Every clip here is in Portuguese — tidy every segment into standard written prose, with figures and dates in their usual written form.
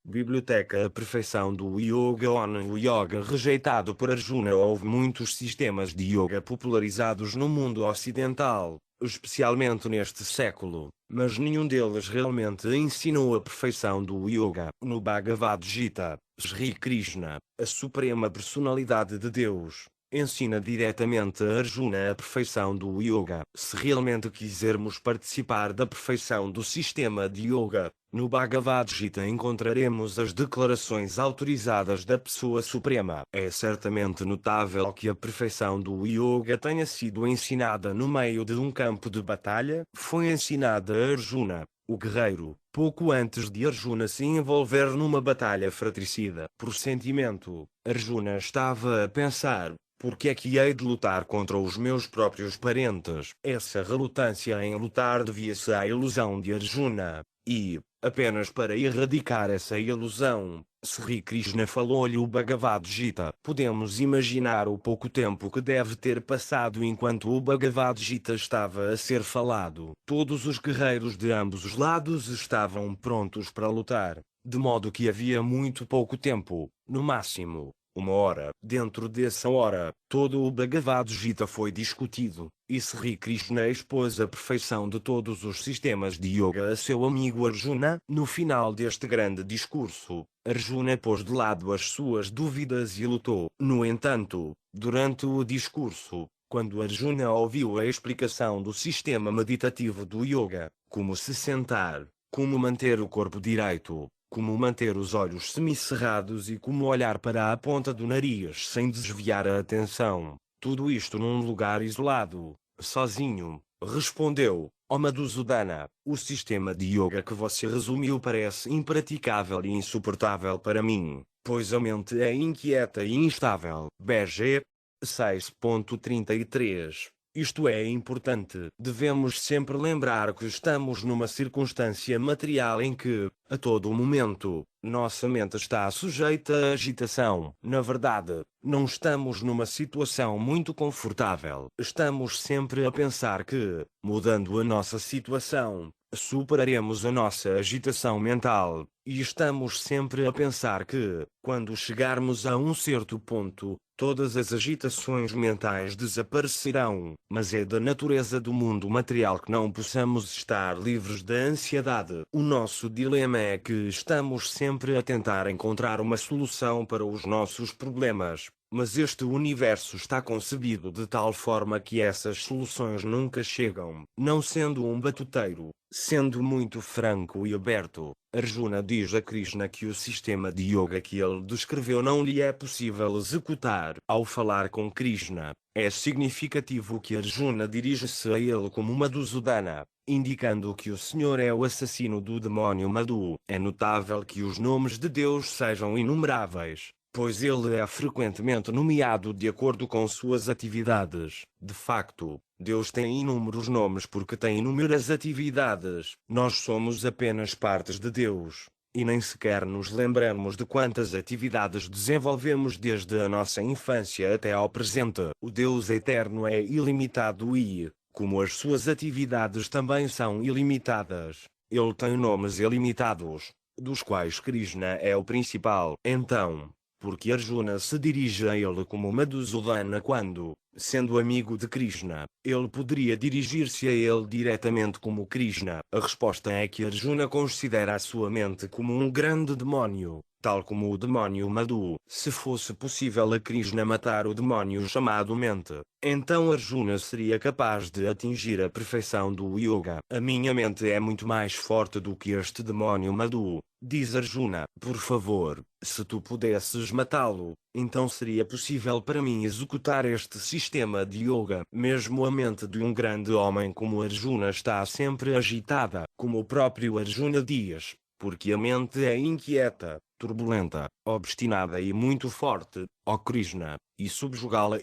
Biblioteca. A perfeição do Yoga. O Yoga rejeitado por Arjuna. Houve muitos sistemas de yoga popularizados no mundo ocidental, especialmente neste século, mas nenhum deles realmente ensinou a perfeição do yoga. No Bhagavad Gita, Sri Krishna, a suprema personalidade de Deus, ensina diretamente a Arjuna a perfeição do yoga. Se realmente quisermos participar da perfeição do sistema de yoga, no Bhagavad Gita encontraremos as declarações autorizadas da Pessoa Suprema. É certamente notável que a perfeição do yoga tenha sido ensinada no meio de um campo de batalha. Foi ensinada a Arjuna, o guerreiro, pouco antes de Arjuna se envolver numa batalha fratricida. Por sentimento, Arjuna estava a pensar: por que é que hei de lutar contra os meus próprios parentes? Essa relutância em lutar devia-se à ilusão de Arjuna, e, apenas para erradicar essa ilusão, Sri Krishna falou-lhe o Bhagavad Gita. Podemos imaginar o pouco tempo que deve ter passado enquanto o Bhagavad Gita estava a ser falado. Todos os guerreiros de ambos os lados estavam prontos para lutar, de modo que havia muito pouco tempo, no máximo uma hora. Dentro dessa hora, todo o Bhagavad Gita foi discutido, e Sri Krishna expôs a perfeição de todos os sistemas de yoga a seu amigo Arjuna. No final deste grande discurso, Arjuna pôs de lado as suas dúvidas e lutou. No entanto, durante o discurso, quando Arjuna ouviu a explicação do sistema meditativo do yoga, como se sentar, como manter o corpo direito, como manter os olhos semicerrados e como olhar para a ponta do nariz sem desviar a atenção, tudo isto num lugar isolado, sozinho, respondeu: ó Madhusudana, o sistema de yoga que você resumiu parece impraticável e insuportável para mim, pois a mente é inquieta e instável. BG 6.33. Isto é importante. Devemos sempre lembrar que estamos numa circunstância material em que, a todo momento, nossa mente está sujeita a agitação. Na verdade, não estamos numa situação muito confortável. Estamos sempre a pensar que, mudando a nossa situação, superaremos a nossa agitação mental, e estamos sempre a pensar que, quando chegarmos a um certo ponto, todas as agitações mentais desaparecerão. Mas é da natureza do mundo material que não possamos estar livres da ansiedade. O nosso dilema é que estamos sempre a tentar encontrar uma solução para os nossos problemas, mas este universo está concebido de tal forma que essas soluções nunca chegam. Não sendo um batuteiro, sendo muito franco e aberto, Arjuna diz a Krishna que o sistema de yoga que ele descreveu não lhe é possível executar. Ao falar com Krishna, é significativo que Arjuna dirige-se a ele como Madhusudana, indicando que o Senhor é o assassino do demónio Madhu. É notável que os nomes de Deus sejam inumeráveis, pois ele é frequentemente nomeado de acordo com suas atividades. De facto, Deus tem inúmeros nomes porque tem inúmeras atividades. Nós somos apenas partes de Deus, e nem sequer nos lembramos de quantas atividades desenvolvemos desde a nossa infância até ao presente. O Deus eterno é ilimitado e, como as suas atividades também são ilimitadas, ele tem nomes ilimitados, dos quais Krishna é o principal. Então, porque Arjuna se dirige a ele como Madhusudana quando, sendo amigo de Krishna, ele poderia dirigir-se a ele diretamente como Krishna? A resposta é que Arjuna considera a sua mente como um grande demónio, tal como o demónio Madhu. Se fosse possível a Krishna matar o demónio chamado mente, então Arjuna seria capaz de atingir a perfeição do yoga. A minha mente é muito mais forte do que este demónio Madhu, diz Arjuna. Por favor, se tu pudesses matá-lo, então seria possível para mim executar este sistema de yoga. Mesmo a mente de um grande homem como Arjuna está sempre agitada, como o próprio Arjuna diz, porque a mente é inquieta, turbulenta, obstinada e muito forte, ó Krishna, e subjugá-la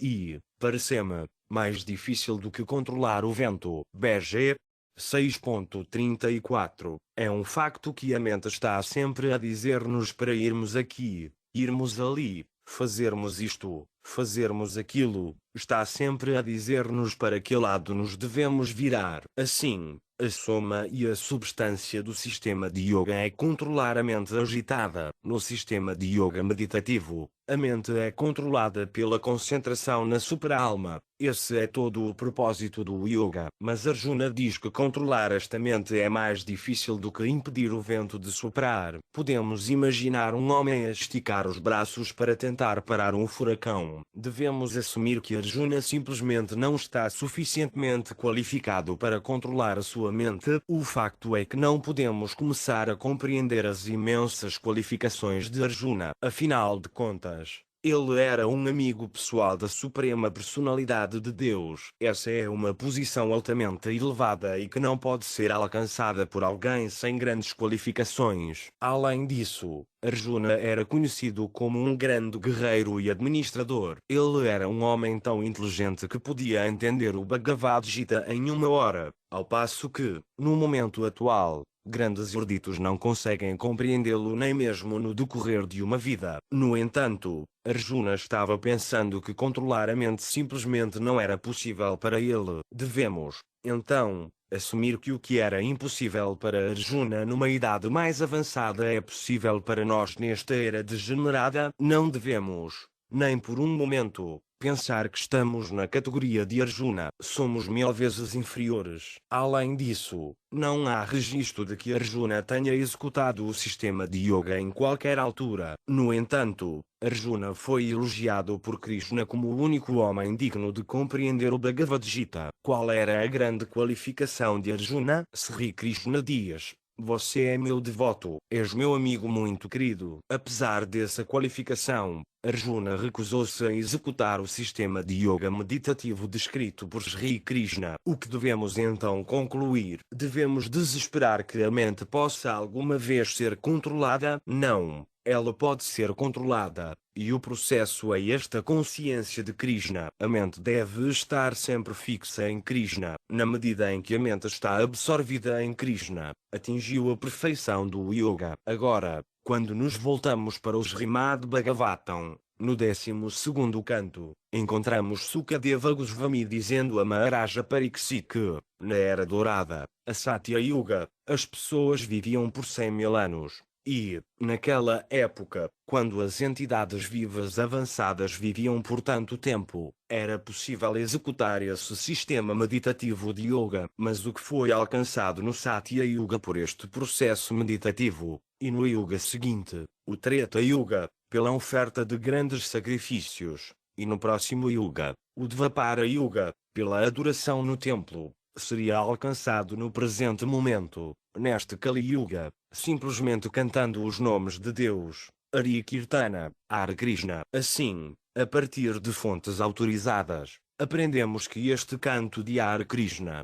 parece-me, mais difícil do que controlar o vento. BG 6.34. É um facto que a mente está sempre a dizer-nos para irmos aqui, irmos ali, fazermos isto, fazermos aquilo, está sempre a dizer-nos para que lado nos devemos virar. Assim, a soma e a substância do sistema de yoga é controlar a mente agitada. No sistema de yoga meditativo, a mente é controlada pela concentração na super-alma. Esse é todo o propósito do yoga. Mas Arjuna diz que controlar esta mente é mais difícil do que impedir o vento de soprar. Podemos imaginar um homem a esticar os braços para tentar parar um furacão. Devemos assumir que Arjuna simplesmente não está suficientemente qualificado para controlar a sua mente. O facto é que não podemos começar a compreender as imensas qualificações de Arjuna. Afinal de contas, ele era um amigo pessoal da Suprema Personalidade de Deus. Essa é uma posição altamente elevada e que não pode ser alcançada por alguém sem grandes qualificações. Além disso, Arjuna era conhecido como um grande guerreiro e administrador. Ele era um homem tão inteligente que podia entender o Bhagavad Gita em uma hora, ao passo que, no momento atual, grandes eruditos não conseguem compreendê-lo nem mesmo no decorrer de uma vida. No entanto, Arjuna estava pensando que controlar a mente simplesmente não era possível para ele. Devemos, então, assumir que o que era impossível para Arjuna numa idade mais avançada é possível para nós nesta era degenerada. Não devemos, nem por um momento, pensar que estamos na categoria de Arjuna. Somos 1000 vezes inferiores. Além disso, não há registro de que Arjuna tenha executado o sistema de yoga em qualquer altura. No entanto, Arjuna foi elogiado por Krishna como o único homem digno de compreender o Bhagavad Gita. Qual era a grande qualificação de Arjuna? Sri Krishna diz: você é meu devoto, és meu amigo muito querido. Apesar dessa qualificação, Arjuna recusou-se a executar o sistema de yoga meditativo descrito por Sri Krishna. O que devemos então concluir? Devemos desesperar que a mente possa alguma vez ser controlada? Não. Ela pode ser controlada, e o processo é esta consciência de Krishna. A mente deve estar sempre fixa em Krishna. Na medida em que a mente está absorvida em Krishna, atingiu a perfeição do yoga. Agora, quando nos voltamos para os Srimad Bhagavatam, no 12º canto, encontramos Sukadeva Goswami dizendo a Maharaja Pariksit que, na Era Dourada, a Satya Yuga, as pessoas viviam por 100.000 anos. E, naquela época, quando as entidades vivas avançadas viviam por tanto tempo, era possível executar esse sistema meditativo de yoga. Mas o que foi alcançado no Satya Yuga por este processo meditativo, e no Yuga seguinte, o Treta Yuga, pela oferta de grandes sacrifícios, e no próximo Yuga, o Dvapara Yuga, pela adoração no templo, seria alcançado no presente momento, neste Kali Yuga, simplesmente cantando os nomes de Deus, Hari Kirtana, Hare Krishna. Assim, a partir de fontes autorizadas, aprendemos que este canto de Hare Krishna,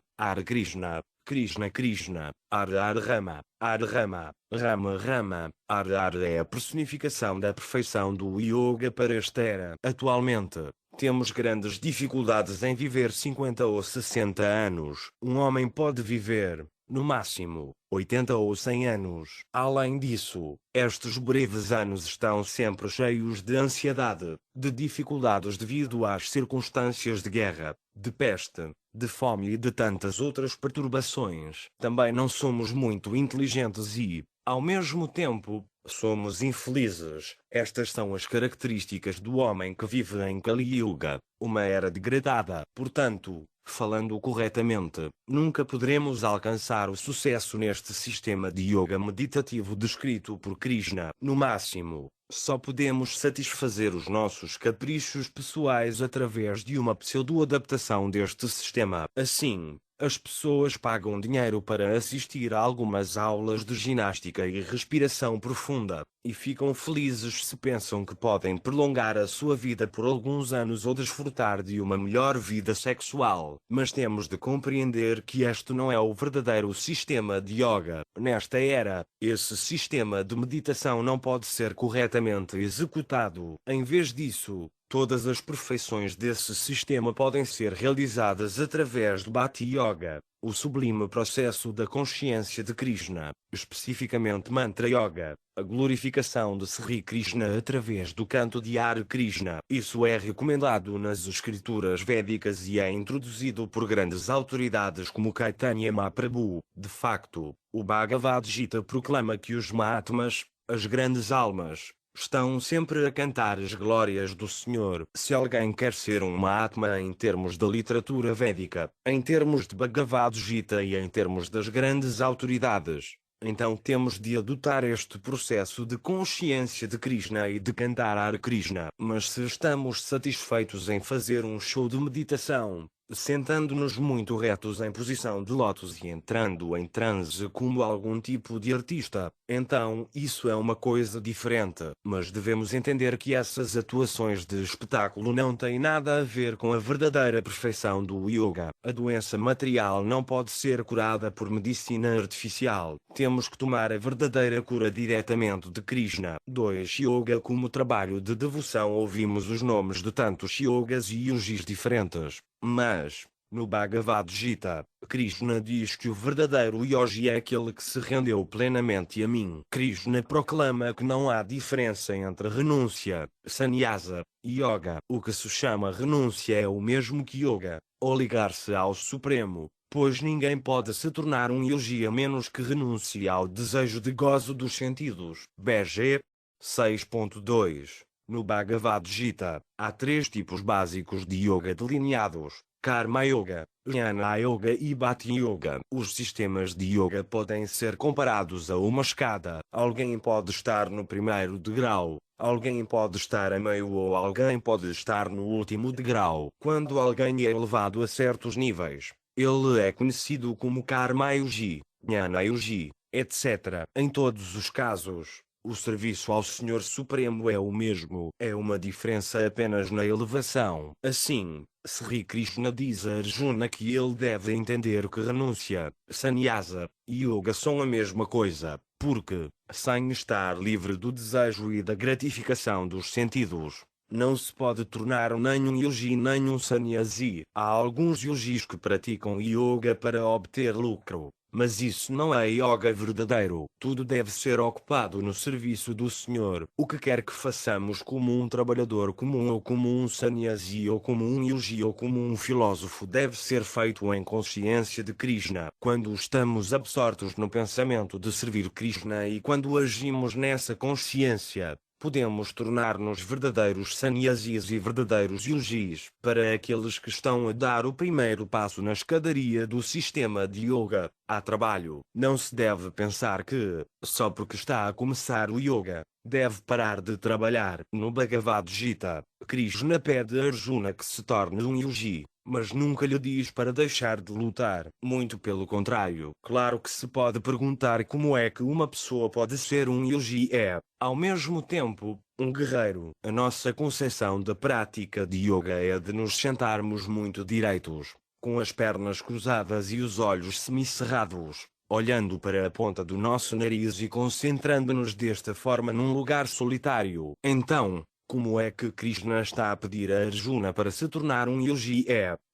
Krishna Krishna, Hare Hare Rama, Hare Rama, Rama Rama, Hare Hare é a personificação da perfeição do yoga para esta era. Atualmente, temos grandes dificuldades em viver 50 ou 60 anos. Um homem pode viver, no máximo, 80 ou 100 anos. Além disso, estes breves anos estão sempre cheios de ansiedade, de dificuldades devido às circunstâncias de guerra, de peste, de fome e de tantas outras perturbações. Também não somos muito inteligentes e, ao mesmo tempo, somos infelizes. Estas são as características do homem que vive em Kali Yuga, uma era degradada. Portanto, falando corretamente, nunca poderemos alcançar o sucesso neste sistema de yoga meditativo descrito por Krishna. No máximo, só podemos satisfazer os nossos caprichos pessoais através de uma pseudo-adaptação deste sistema. Assim, as pessoas pagam dinheiro para assistir a algumas aulas de ginástica e respiração profunda, e ficam felizes se pensam que podem prolongar a sua vida por alguns anos ou desfrutar de uma melhor vida sexual. Mas temos de compreender que este não é o verdadeiro sistema de yoga. Nesta era, esse sistema de meditação não pode ser corretamente executado. Em vez disso, todas as perfeições desse sistema podem ser realizadas através do Bhakti Yoga, o sublime processo da consciência de Krishna, especificamente Mantra Yoga, a glorificação de Sri Krishna através do canto de Hare Krishna. Isso é recomendado nas escrituras védicas e é introduzido por grandes autoridades como Caitanya Mahaprabhu. De facto, o Bhagavad Gita proclama que os Mahatmas, as grandes almas, estão sempre a cantar as glórias do Senhor. Se alguém quer ser um Mahatma em termos da literatura védica, em termos de Bhagavad Gita e em termos das grandes autoridades, então temos de adotar este processo de consciência de Krishna e de cantar Hare Krishna. Mas se estamos satisfeitos em fazer um show de meditação, sentando-nos muito retos em posição de lótus e entrando em transe como algum tipo de artista, então isso é uma coisa diferente. Mas devemos entender que essas atuações de espetáculo não têm nada a ver com a verdadeira perfeição do yoga. A doença material não pode ser curada por medicina artificial. Temos que tomar a verdadeira cura diretamente de Krishna. 2. Yoga como trabalho de devoção. Ouvimos os nomes de tantos yogas e yogis diferentes. Mas, no Bhagavad Gita, Krishna diz que o verdadeiro yogi é aquele que se rendeu plenamente a mim. Krishna proclama que não há diferença entre renúncia, sannyasa, e yoga. O que se chama renúncia é o mesmo que yoga, ou ligar-se ao Supremo, pois ninguém pode se tornar um yogi a menos que renuncie ao desejo de gozo dos sentidos. BG 6.2. No Bhagavad Gita, há 3 tipos básicos de yoga delineados: Karma Yoga, Jnana Yoga e Bhakti Yoga. Os sistemas de yoga podem ser comparados a uma escada. Alguém pode estar no primeiro degrau, alguém pode estar a meio ou alguém pode estar no último degrau. Quando alguém é elevado a certos níveis, ele é conhecido como Karma Yogi, Jnana Yogi, etc. Em todos os casos, o serviço ao Senhor Supremo é o mesmo. É uma diferença apenas na elevação. Assim, Sri Krishna diz a Arjuna que ele deve entender que renúncia, sannyasa e yoga são a mesma coisa, porque, sem estar livre do desejo e da gratificação dos sentidos, não se pode tornar nem um yogi nem um sannyasi. Há alguns yogis que praticam yoga para obter lucro, mas isso não é yoga verdadeiro. Tudo deve ser ocupado no serviço do Senhor. O que quer que façamos, como um trabalhador comum ou como um sannyasi ou como um yogi ou como um filósofo, deve ser feito em consciência de Krishna. Quando estamos absortos no pensamento de servir Krishna e quando agimos nessa consciência, podemos tornar-nos verdadeiros sannyasis e verdadeiros yogis. Para aqueles que estão a dar o primeiro passo na escadaria do sistema de yoga, há trabalho. Não se deve pensar que, só porque está a começar o yoga, deve parar de trabalhar. No Bhagavad Gita, Krishna pede a Arjuna que se torne um yogi, mas nunca lhe diz para deixar de lutar. Muito pelo contrário. Claro que se pode perguntar como é que uma pessoa pode ser um yogi ao mesmo tempo, um guerreiro. A nossa concepção da prática de yoga é de nos sentarmos muito direitos, com as pernas cruzadas e os olhos semicerrados, olhando para a ponta do nosso nariz e concentrando-nos desta forma num lugar solitário. Então, como é que Krishna está a pedir a Arjuna para se tornar um yogi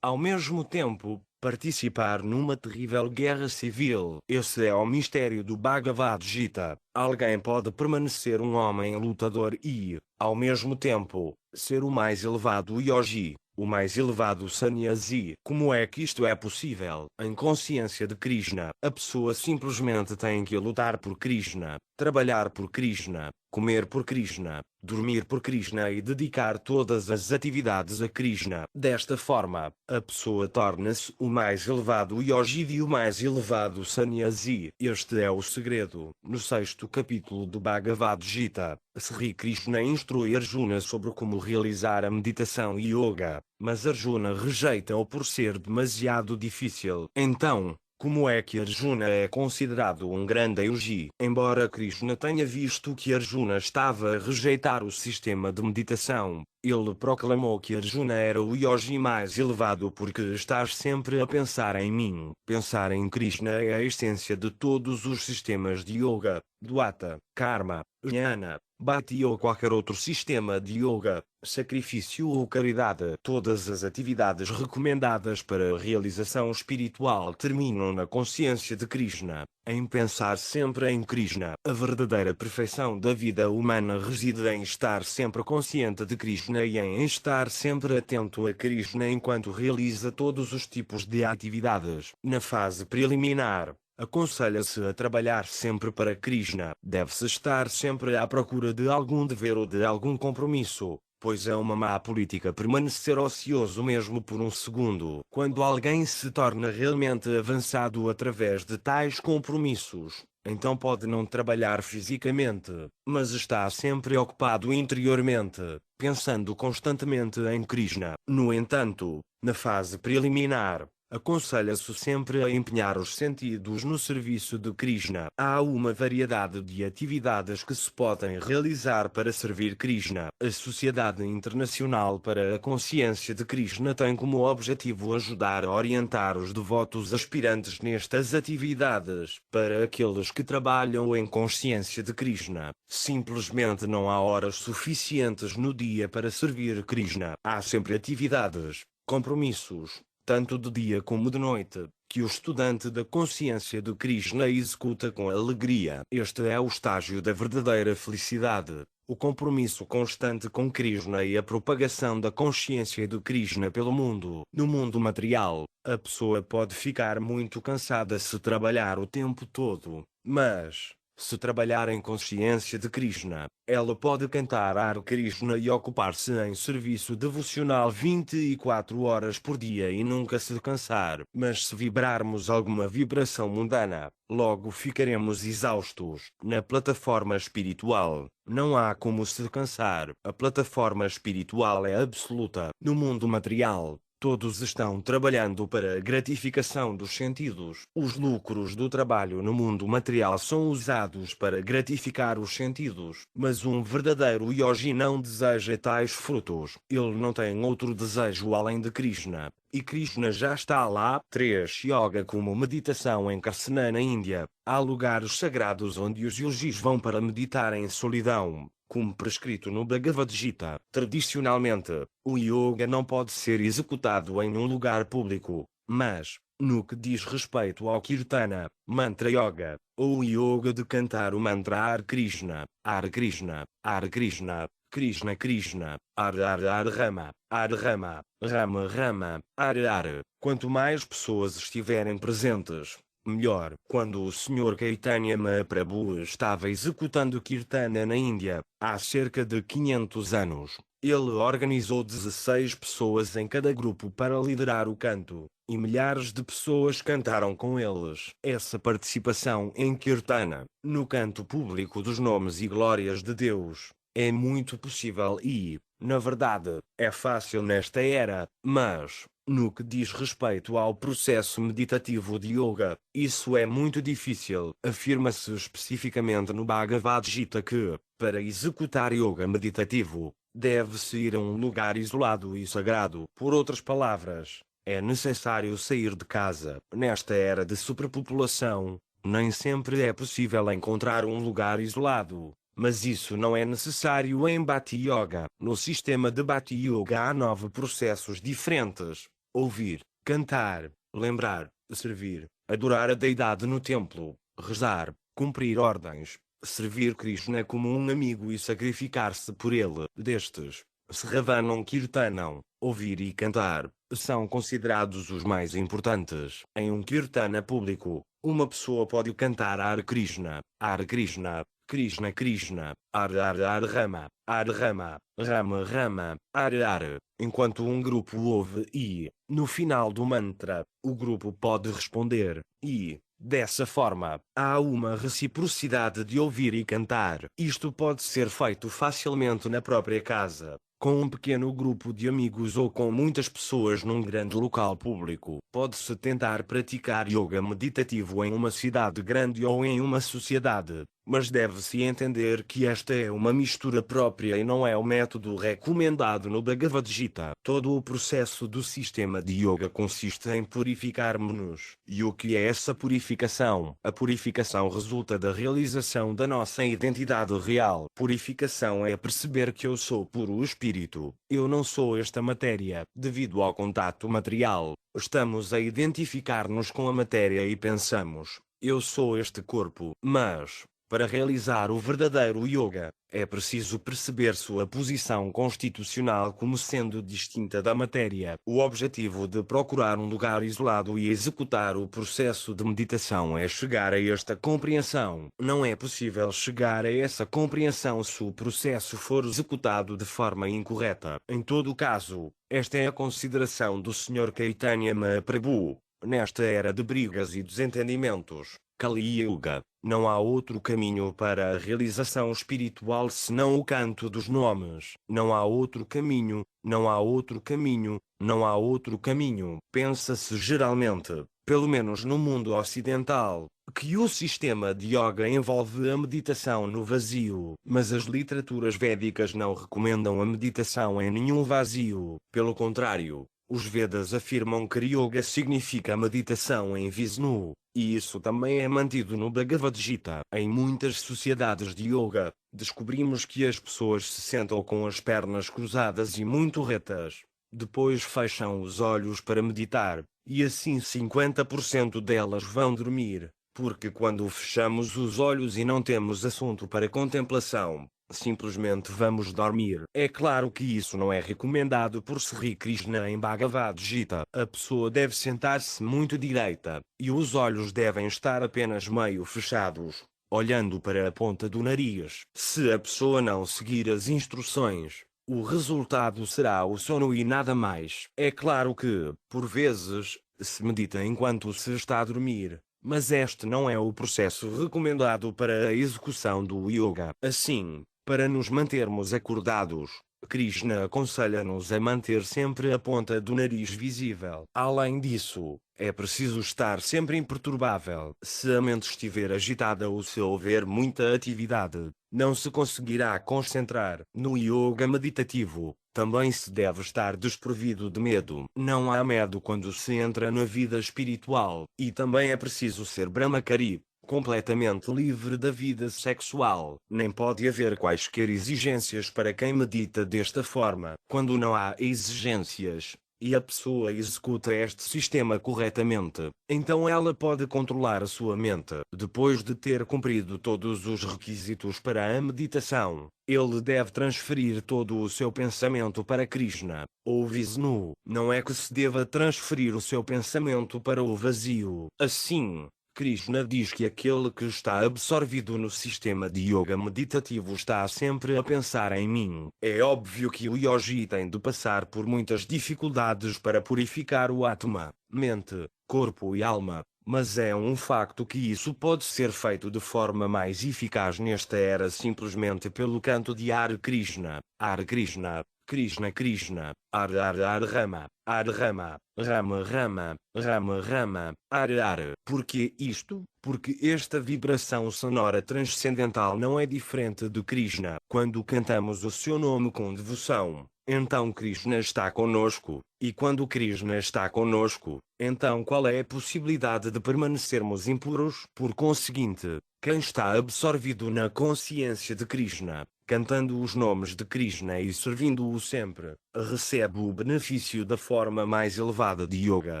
ao mesmo tempo, participar numa terrível guerra civil? Esse é o mistério do Bhagavad Gita. Alguém pode permanecer um homem lutador e, ao mesmo tempo, ser o mais elevado yogi, o mais elevado sannyasi. Como é que isto é possível? Em consciência de Krishna, a pessoa simplesmente tem que lutar por Krishna, trabalhar por Krishna, comer por Krishna, dormir por Krishna e dedicar todas as atividades a Krishna. Desta forma, a pessoa torna-se o mais elevado yogi e o mais elevado sannyasi. Este é o segredo. No 6º capítulo do Bhagavad Gita, Sri Krishna instrui Arjuna sobre como realizar a meditação e yoga, mas Arjuna rejeita-o por ser demasiado difícil. Então, como é que Arjuna é considerado um grande yogi? Embora Krishna tenha visto que Arjuna estava a rejeitar o sistema de meditação, ele proclamou que Arjuna era o yogi mais elevado porque estás sempre a pensar em mim. Pensar em Krishna é a essência de todos os sistemas de yoga, Dvata, Karma, Jnana, Bhakti ou qualquer outro sistema de yoga, sacrifício ou caridade. Todas as atividades recomendadas para a realização espiritual terminam na consciência de Krishna. em pensar sempre em Krishna. A verdadeira perfeição da vida humana reside em estar sempre consciente de Krishna e em estar sempre atento a Krishna enquanto realiza todos os tipos de atividades. Na fase preliminar, aconselha-se a trabalhar sempre para Krishna. Deve-se estar sempre à procura de algum dever ou de algum compromisso, pois é uma má política permanecer ocioso mesmo por um segundo. Quando alguém se torna realmente avançado através de tais compromissos, então pode não trabalhar fisicamente, mas está sempre ocupado interiormente, pensando constantemente em Krishna. No entanto, na fase preliminar, aconselha-se sempre a empenhar os sentidos no serviço de Krishna. Há uma variedade de atividades que se podem realizar para servir Krishna. A Sociedade Internacional para a Consciência de Krishna tem como objetivo ajudar a orientar os devotos aspirantes nestas atividades. Para aqueles que trabalham em consciência de Krishna, simplesmente não há horas suficientes no dia para servir Krishna. Há sempre atividades, compromissos, tanto de dia como de noite, que o estudante da consciência de Krishna executa com alegria. Este é o estágio da verdadeira felicidade, o compromisso constante com Krishna e a propagação da consciência de Krishna pelo mundo. No mundo material, a pessoa pode ficar muito cansada se trabalhar o tempo todo, mas se trabalhar em consciência de Krishna, ela pode cantar Hare Krishna e ocupar-se em serviço devocional 24 horas por dia e nunca se cansar. Mas se vibrarmos alguma vibração mundana, logo ficaremos exaustos. Na plataforma espiritual, não há como se cansar. A plataforma espiritual é absoluta. No mundo material, todos estão trabalhando para a gratificação dos sentidos. Os lucros do trabalho no mundo material são usados para gratificar os sentidos. Mas um verdadeiro yogi não deseja tais frutos. Ele não tem outro desejo além de Krishna. E Krishna já está lá. 3. Yoga como meditação em Karsana, na Índia. Há lugares sagrados onde os yogis vão para meditar em solidão, como prescrito no Bhagavad Gita. Tradicionalmente, o yoga não pode ser executado em um lugar público, mas, no que diz respeito ao Kirtana, Mantra Yoga, ou yoga de cantar o mantra Hare Krishna, Hare Krishna, Hare Krishna, Krishna Krishna, Hare Hare Hare Rama, Hare Rama, Rama Rama, Hare Hare. Quanto mais pessoas estiverem presentes, melhor. Quando o Sr. Caitanya Mahaprabhu estava executando Kirtana na Índia, há cerca de 500 anos, ele organizou 16 pessoas em cada grupo para liderar o canto, e milhares de pessoas cantaram com eles. Essa participação em Kirtana, no canto público dos nomes e glórias de Deus, é muito possível e, na verdade, é fácil nesta era, mas, no que diz respeito ao processo meditativo de yoga, isso é muito difícil. Afirma-se especificamente no Bhagavad Gita que, para executar yoga meditativo, deve-se ir a um lugar isolado e sagrado. Por outras palavras, é necessário sair de casa. Nesta era de superpopulação, nem sempre é possível encontrar um lugar isolado. Mas isso não é necessário em Bhakti Yoga. No sistema de Bhakti Yoga há 9 processos diferentes: ouvir, cantar, lembrar, servir, adorar a deidade no templo, rezar, cumprir ordens, servir Krishna como um amigo e sacrificar-se por ele. Destes, Sravanam Kirtanam, ouvir e cantar, são considerados os mais importantes. Em um Kirtana público, uma pessoa pode cantar Hare Krishna, Hare Krishna, Krishna Krishna, Hare Hare Hare Rama, Hare Rama, Rama Rama, Hare Hare, enquanto um grupo ouve e, no final do mantra, o grupo pode responder, e, dessa forma, há uma reciprocidade de ouvir e cantar. Isto pode ser feito facilmente na própria casa, com um pequeno grupo de amigos ou com muitas pessoas num grande local público. Pode-se tentar praticar yoga meditativo em uma cidade grande ou em uma sociedade, mas deve-se entender que esta é uma mistura própria e não é o método recomendado no Bhagavad Gita. Todo o processo do sistema de yoga consiste em purificarmos-nos. E o que é essa purificação? A purificação resulta da realização da nossa identidade real. Purificação é perceber que eu sou puro espírito. Eu não sou esta matéria. Devido ao contato material, estamos a identificar-nos com a matéria e pensamos: eu sou este corpo. Mas, para realizar o verdadeiro yoga, é preciso perceber sua posição constitucional como sendo distinta da matéria. O objetivo de procurar um lugar isolado e executar o processo de meditação é chegar a esta compreensão. Não é possível chegar a essa compreensão se o processo for executado de forma incorreta. Em todo caso, esta é a consideração do Sr. Caitanya Mahaprabhu. Nesta era de brigas e desentendimentos, Kali Yuga, não há outro caminho para a realização espiritual senão o canto dos nomes. Não há outro caminho, não há outro caminho, não há outro caminho. Pensa-se geralmente, pelo menos no mundo ocidental, que o sistema de yoga envolve a meditação no vazio. Mas as literaturas védicas não recomendam a meditação em nenhum vazio. Pelo contrário, os Vedas afirmam que yoga significa meditação em Vishnu, e isso também é mantido no Bhagavad Gita. Em muitas sociedades de yoga, descobrimos que as pessoas se sentam com as pernas cruzadas e muito retas. Depois fecham os olhos para meditar, e assim 50% delas vão dormir, porque quando fechamos os olhos e não temos assunto para contemplação, simplesmente vamos dormir. É claro que isso não é recomendado por Sri Krishna em Bhagavad Gita. A pessoa deve sentar-se muito direita, e os olhos devem estar apenas meio fechados, olhando para a ponta do nariz. Se a pessoa não seguir as instruções, o resultado será o sono e nada mais. É claro que, por vezes, se medita enquanto se está a dormir, mas este não é o processo recomendado para a execução do yoga. Assim, para nos mantermos acordados, Krishna aconselha-nos a manter sempre a ponta do nariz visível. Além disso, é preciso estar sempre imperturbável. Se a mente estiver agitada ou se houver muita atividade, não se conseguirá concentrar. No yoga meditativo, também se deve estar desprovido de medo. Não há medo quando se entra na vida espiritual. E também é preciso ser Brahmachari, completamente livre da vida sexual. Nem pode haver quaisquer exigências para quem medita desta forma. Quando não há exigências, e a pessoa executa este sistema corretamente, então ela pode controlar a sua mente. Depois de ter cumprido todos os requisitos para a meditação, ele deve transferir todo o seu pensamento para Krishna, ou Vishnu. Não é que se deva transferir o seu pensamento para o vazio. Assim, Krishna diz que aquele que está absorvido no sistema de yoga meditativo está sempre a pensar em mim. É óbvio que o yogi tem de passar por muitas dificuldades para purificar o Atma, mente, corpo e alma, mas é um facto que isso pode ser feito de forma mais eficaz nesta era simplesmente pelo canto de Hare Krishna, Hare Krishna, Krishna Krishna, Hare Hare Hare Rama, Hare Rama, Rama Rama, Rama Rama, Hare Hare. Por que isto? Porque esta vibração sonora transcendental não é diferente de Krishna. Quando cantamos o seu nome com devoção, então Krishna está conosco, e quando Krishna está conosco, então qual é a possibilidade de permanecermos impuros? Por conseguinte, quem está absorvido na consciência de Krishna, cantando os nomes de Krishna e servindo-o sempre, recebe o benefício da forma mais elevada de yoga.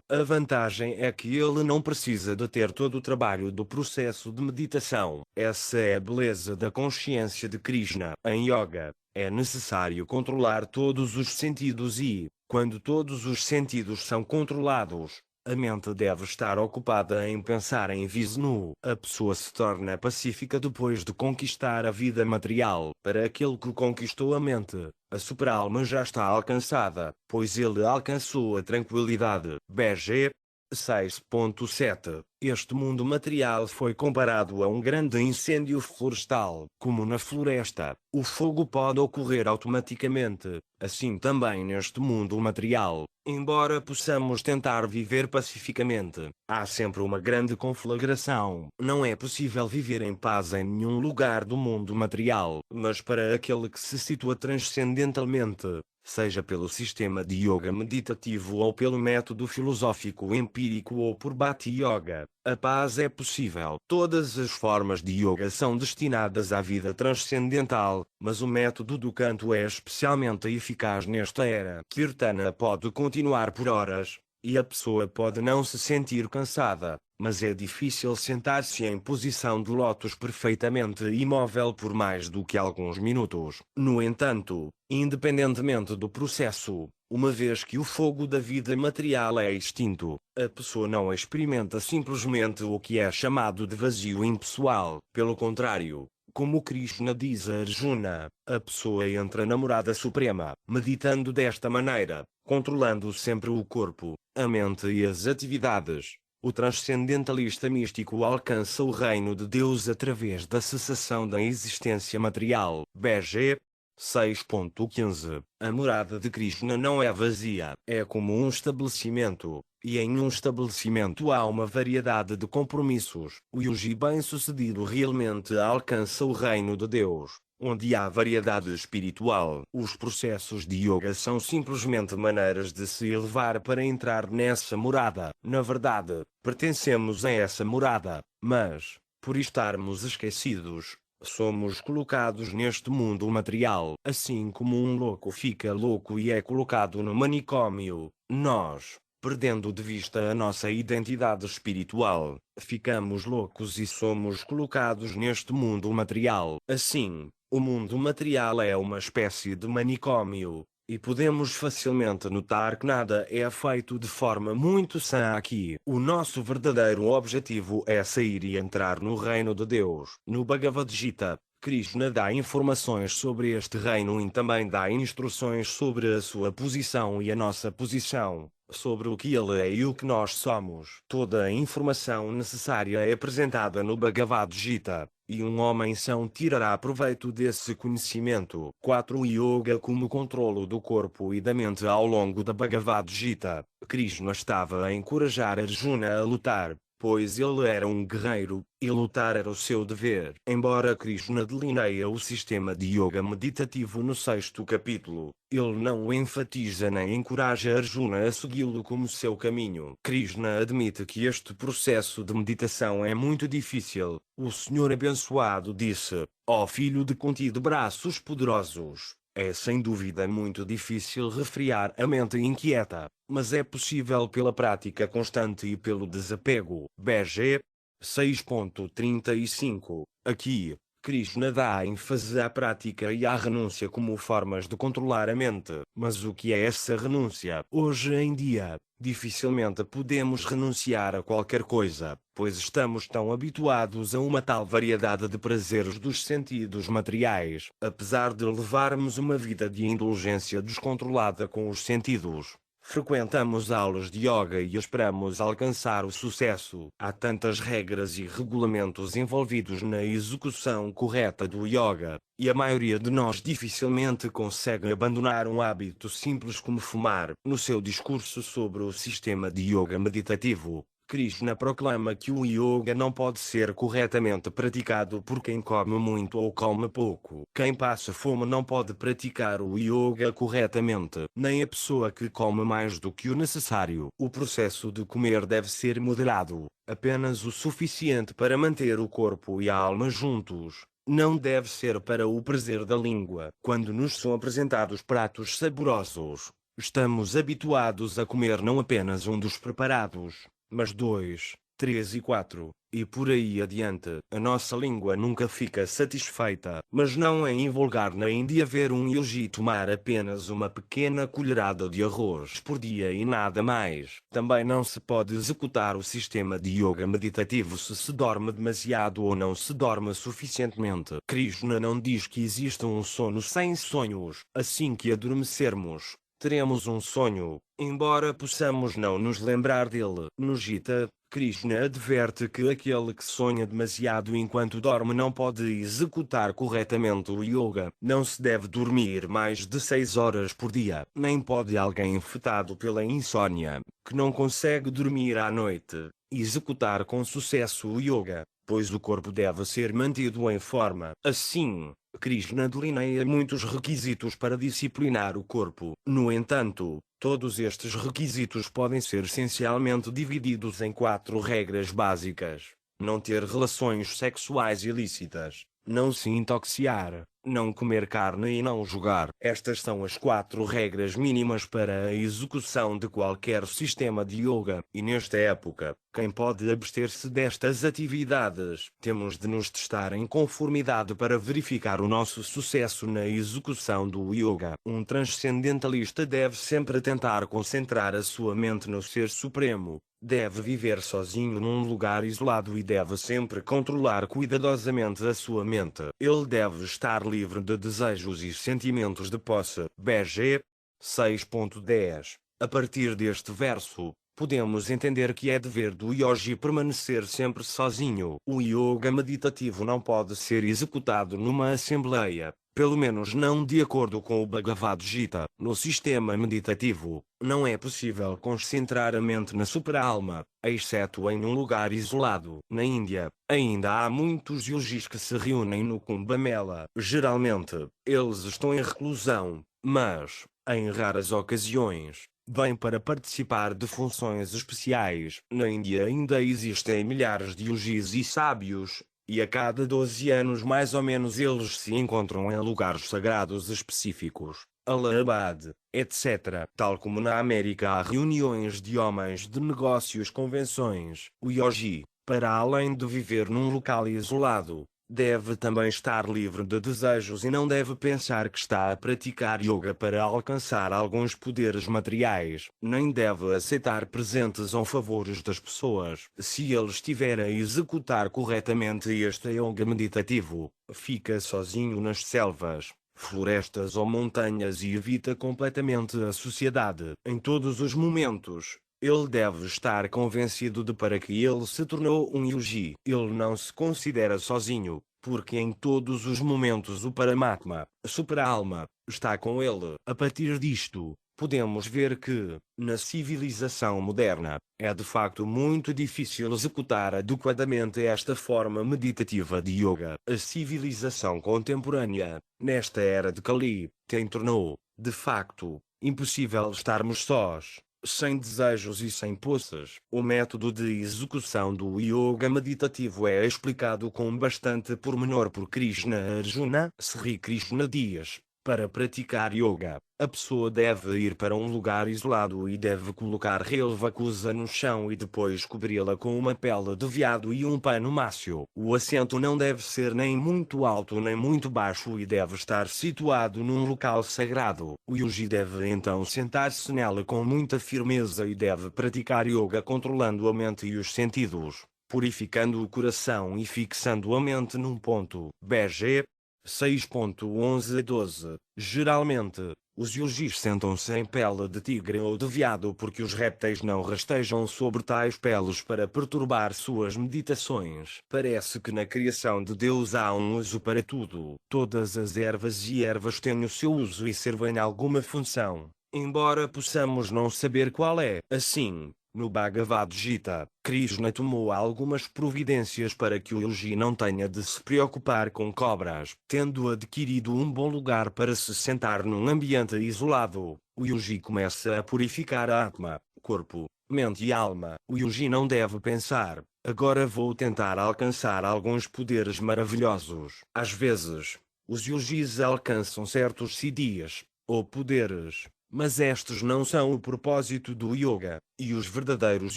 A vantagem é que ele não precisa de ter todo o trabalho do processo de meditação. Essa é a beleza da consciência de Krishna. Em yoga, é necessário controlar todos os sentidos e, quando todos os sentidos são controlados, a mente deve estar ocupada em pensar em Vishnu. A pessoa se torna pacífica depois de conquistar a vida material. Para aquele que conquistou a mente, a super-alma já está alcançada, pois ele alcançou a tranquilidade. BG 6.7. Este mundo material foi comparado a um grande incêndio florestal. Como na floresta, o fogo pode ocorrer automaticamente, assim também neste mundo material. Embora possamos tentar viver pacificamente, há sempre uma grande conflagração. Não é possível viver em paz em nenhum lugar do mundo material, mas para aquele que se situa transcendentalmente, seja pelo sistema de yoga meditativo ou pelo método filosófico empírico ou por Bhakti Yoga, a paz é possível. Todas as formas de yoga são destinadas à vida transcendental, mas o método do canto é especialmente eficaz nesta era. Kirtana pode continuar por horas, e a pessoa pode não se sentir cansada, mas é difícil sentar-se em posição de lótus perfeitamente imóvel por mais do que alguns minutos. No entanto, independentemente do processo, uma vez que o fogo da vida material é extinto, a pessoa não experimenta simplesmente o que é chamado de vazio impessoal. Pelo contrário, como Krishna diz a Arjuna, a pessoa entra na morada suprema, meditando desta maneira, controlando sempre o corpo, a mente e as atividades. O transcendentalista místico alcança o reino de Deus através da cessação da existência material. BG 6.15. A morada de Krishna não é vazia, é como um estabelecimento, e em um estabelecimento há uma variedade de compromissos. O yogi bem-sucedido realmente alcança o reino de Deus, onde há variedade espiritual. Os processos de yoga são simplesmente maneiras de se elevar para entrar nessa morada. Na verdade, pertencemos a essa morada, mas, por estarmos esquecidos, somos colocados neste mundo material. Assim como um louco fica louco e é colocado no manicômio, nós, perdendo de vista a nossa identidade espiritual, ficamos loucos e somos colocados neste mundo material. Assim, o mundo material é uma espécie de manicômio, e podemos facilmente notar que nada é feito de forma muito sã aqui. O nosso verdadeiro objetivo é sair e entrar no reino de Deus. No Bhagavad Gita, Krishna dá informações sobre este reino e também dá instruções sobre a sua posição e a nossa posição, sobre o que ele é e o que nós somos. Toda a informação necessária é apresentada no Bhagavad Gita, e um homem são tirará proveito desse conhecimento. 4. O Yoga como controlo do corpo e da mente. Ao longo da Bhagavad Gita, Krishna estava a encorajar Arjuna a lutar, pois ele era um guerreiro, e lutar era o seu dever. Embora Krishna delineia o sistema de yoga meditativo no 6º capítulo, ele não o enfatiza nem encoraja Arjuna a segui-lo como seu caminho. Krishna admite que este processo de meditação é muito difícil. O Senhor abençoado disse: ó filho de Kunti e de braços poderosos, é sem dúvida muito difícil refrear a mente inquieta, mas é possível pela prática constante e pelo desapego. BG 6.35. Aqui, Krishna dá ênfase à prática e à renúncia como formas de controlar a mente. Mas o que é essa renúncia? Hoje em dia, dificilmente podemos renunciar a qualquer coisa, pois estamos tão habituados a uma tal variedade de prazeres dos sentidos materiais. Apesar de levarmos uma vida de indulgência descontrolada com os sentidos, frequentamos aulas de yoga e esperamos alcançar o sucesso. Há tantas regras e regulamentos envolvidos na execução correta do yoga, e a maioria de nós dificilmente consegue abandonar um hábito simples como fumar. No seu discurso sobre o sistema de yoga meditativo, Krishna proclama que o yoga não pode ser corretamente praticado por quem come muito ou come pouco. Quem passa fome não pode praticar o yoga corretamente, nem a pessoa que come mais do que o necessário. O processo de comer deve ser moderado, apenas o suficiente para manter o corpo e a alma juntos. Não deve ser para o prazer da língua. Quando nos são apresentados pratos saborosos, estamos habituados a comer não apenas um dos preparados, mas 2, 3 e 4, e por aí adiante. A nossa língua nunca fica satisfeita, mas não é invulgar nem de haver um yogi tomar apenas uma pequena colherada de arroz por dia e nada mais. Também não se pode executar o sistema de yoga meditativo se dorme demasiado ou não se dorme suficientemente. Krishna não diz que exista um sono sem sonhos. Assim que adormecermos, teremos um sonho, embora possamos não nos lembrar dele. No Gita, Krishna adverte que aquele que sonha demasiado enquanto dorme não pode executar corretamente o yoga. Não se deve dormir mais de 6 horas por dia. Nem pode alguém afetado pela insônia, que não consegue dormir à noite, executar com sucesso o yoga, pois o corpo deve ser mantido em forma. Assim, Krishna delineia muitos requisitos para disciplinar o corpo. No entanto, todos estes requisitos podem ser essencialmente divididos em 4 regras básicas: não ter relações sexuais ilícitas, não se intoxicar, não comer carne e não jogar. Estas são as 4 regras mínimas para a execução de qualquer sistema de yoga, e nesta época, quem pode abster-se destas atividades? Temos de nos testar em conformidade para verificar o nosso sucesso na execução do yoga. Um transcendentalista deve sempre tentar concentrar a sua mente no Ser Supremo. Deve viver sozinho num lugar isolado e deve sempre controlar cuidadosamente a sua mente. Ele deve estar livre de desejos e sentimentos de posse. BG 6.10. A partir deste verso, podemos entender que é dever do yogi permanecer sempre sozinho. O yoga meditativo não pode ser executado numa assembleia, pelo menos não de acordo com o Bhagavad Gita. No sistema meditativo, não é possível concentrar a mente na super-alma, exceto em um lugar isolado. Na Índia, ainda há muitos yogis que se reúnem no Kumbh Mela. Geralmente, eles estão em reclusão, mas, em raras ocasiões, vêm para participar de funções especiais. Na Índia ainda existem milhares de yogis e sábios, e a cada 12 anos mais ou menos eles se encontram em lugares sagrados específicos, Allahabad, etc. Tal como na América há reuniões de homens de negócios, convenções. O yogi, para além de viver num local isolado, deve também estar livre de desejos e não deve pensar que está a praticar yoga para alcançar alguns poderes materiais. Nem deve aceitar presentes ou favores das pessoas. Se ele estiver a executar corretamente este yoga meditativo, fica sozinho nas selvas, florestas ou montanhas e evita completamente a sociedade. Em todos os momentos, ele deve estar convencido de para que ele se tornou um yogi. Ele não se considera sozinho, porque em todos os momentos o Paramatma, a super-alma, está com ele. A partir disto, podemos ver que, na civilização moderna, é de facto muito difícil executar adequadamente esta forma meditativa de yoga. A civilização contemporânea, nesta era de Kali, tem tornou, de facto, impossível estarmos sós, sem desejos e sem posses. O método de execução do yoga meditativo é explicado com bastante pormenor por Krishna Arjuna. Sri Krishna diz: para praticar yoga, a pessoa deve ir para um lugar isolado e deve colocar relva acusa no chão e depois cobri-la com uma pele de veado e um pano mácio. O assento não deve ser nem muito alto nem muito baixo e deve estar situado num local sagrado. O yogi deve então sentar-se nela com muita firmeza e deve praticar yoga controlando a mente e os sentidos, purificando o coração e fixando a mente num ponto. BG 6.11 a 12. Geralmente, os yogis sentam-se em pele de tigre ou de veado porque os répteis não rastejam sobre tais peles para perturbar suas meditações. Parece que na criação de Deus há um uso para tudo. Todas as ervas e ervas têm o seu uso e servem a alguma função, embora possamos não saber qual é. Assim, no Bhagavad Gita, Krishna tomou algumas providências para que o yogi não tenha de se preocupar com cobras. Tendo adquirido um bom lugar para se sentar num ambiente isolado, o yogi começa a purificar a Atma, corpo, mente e alma. O yogi não deve pensar: agora vou tentar alcançar alguns poderes maravilhosos. Às vezes, os yogis alcançam certos siddhis, ou poderes, mas estes não são o propósito do yoga, e os verdadeiros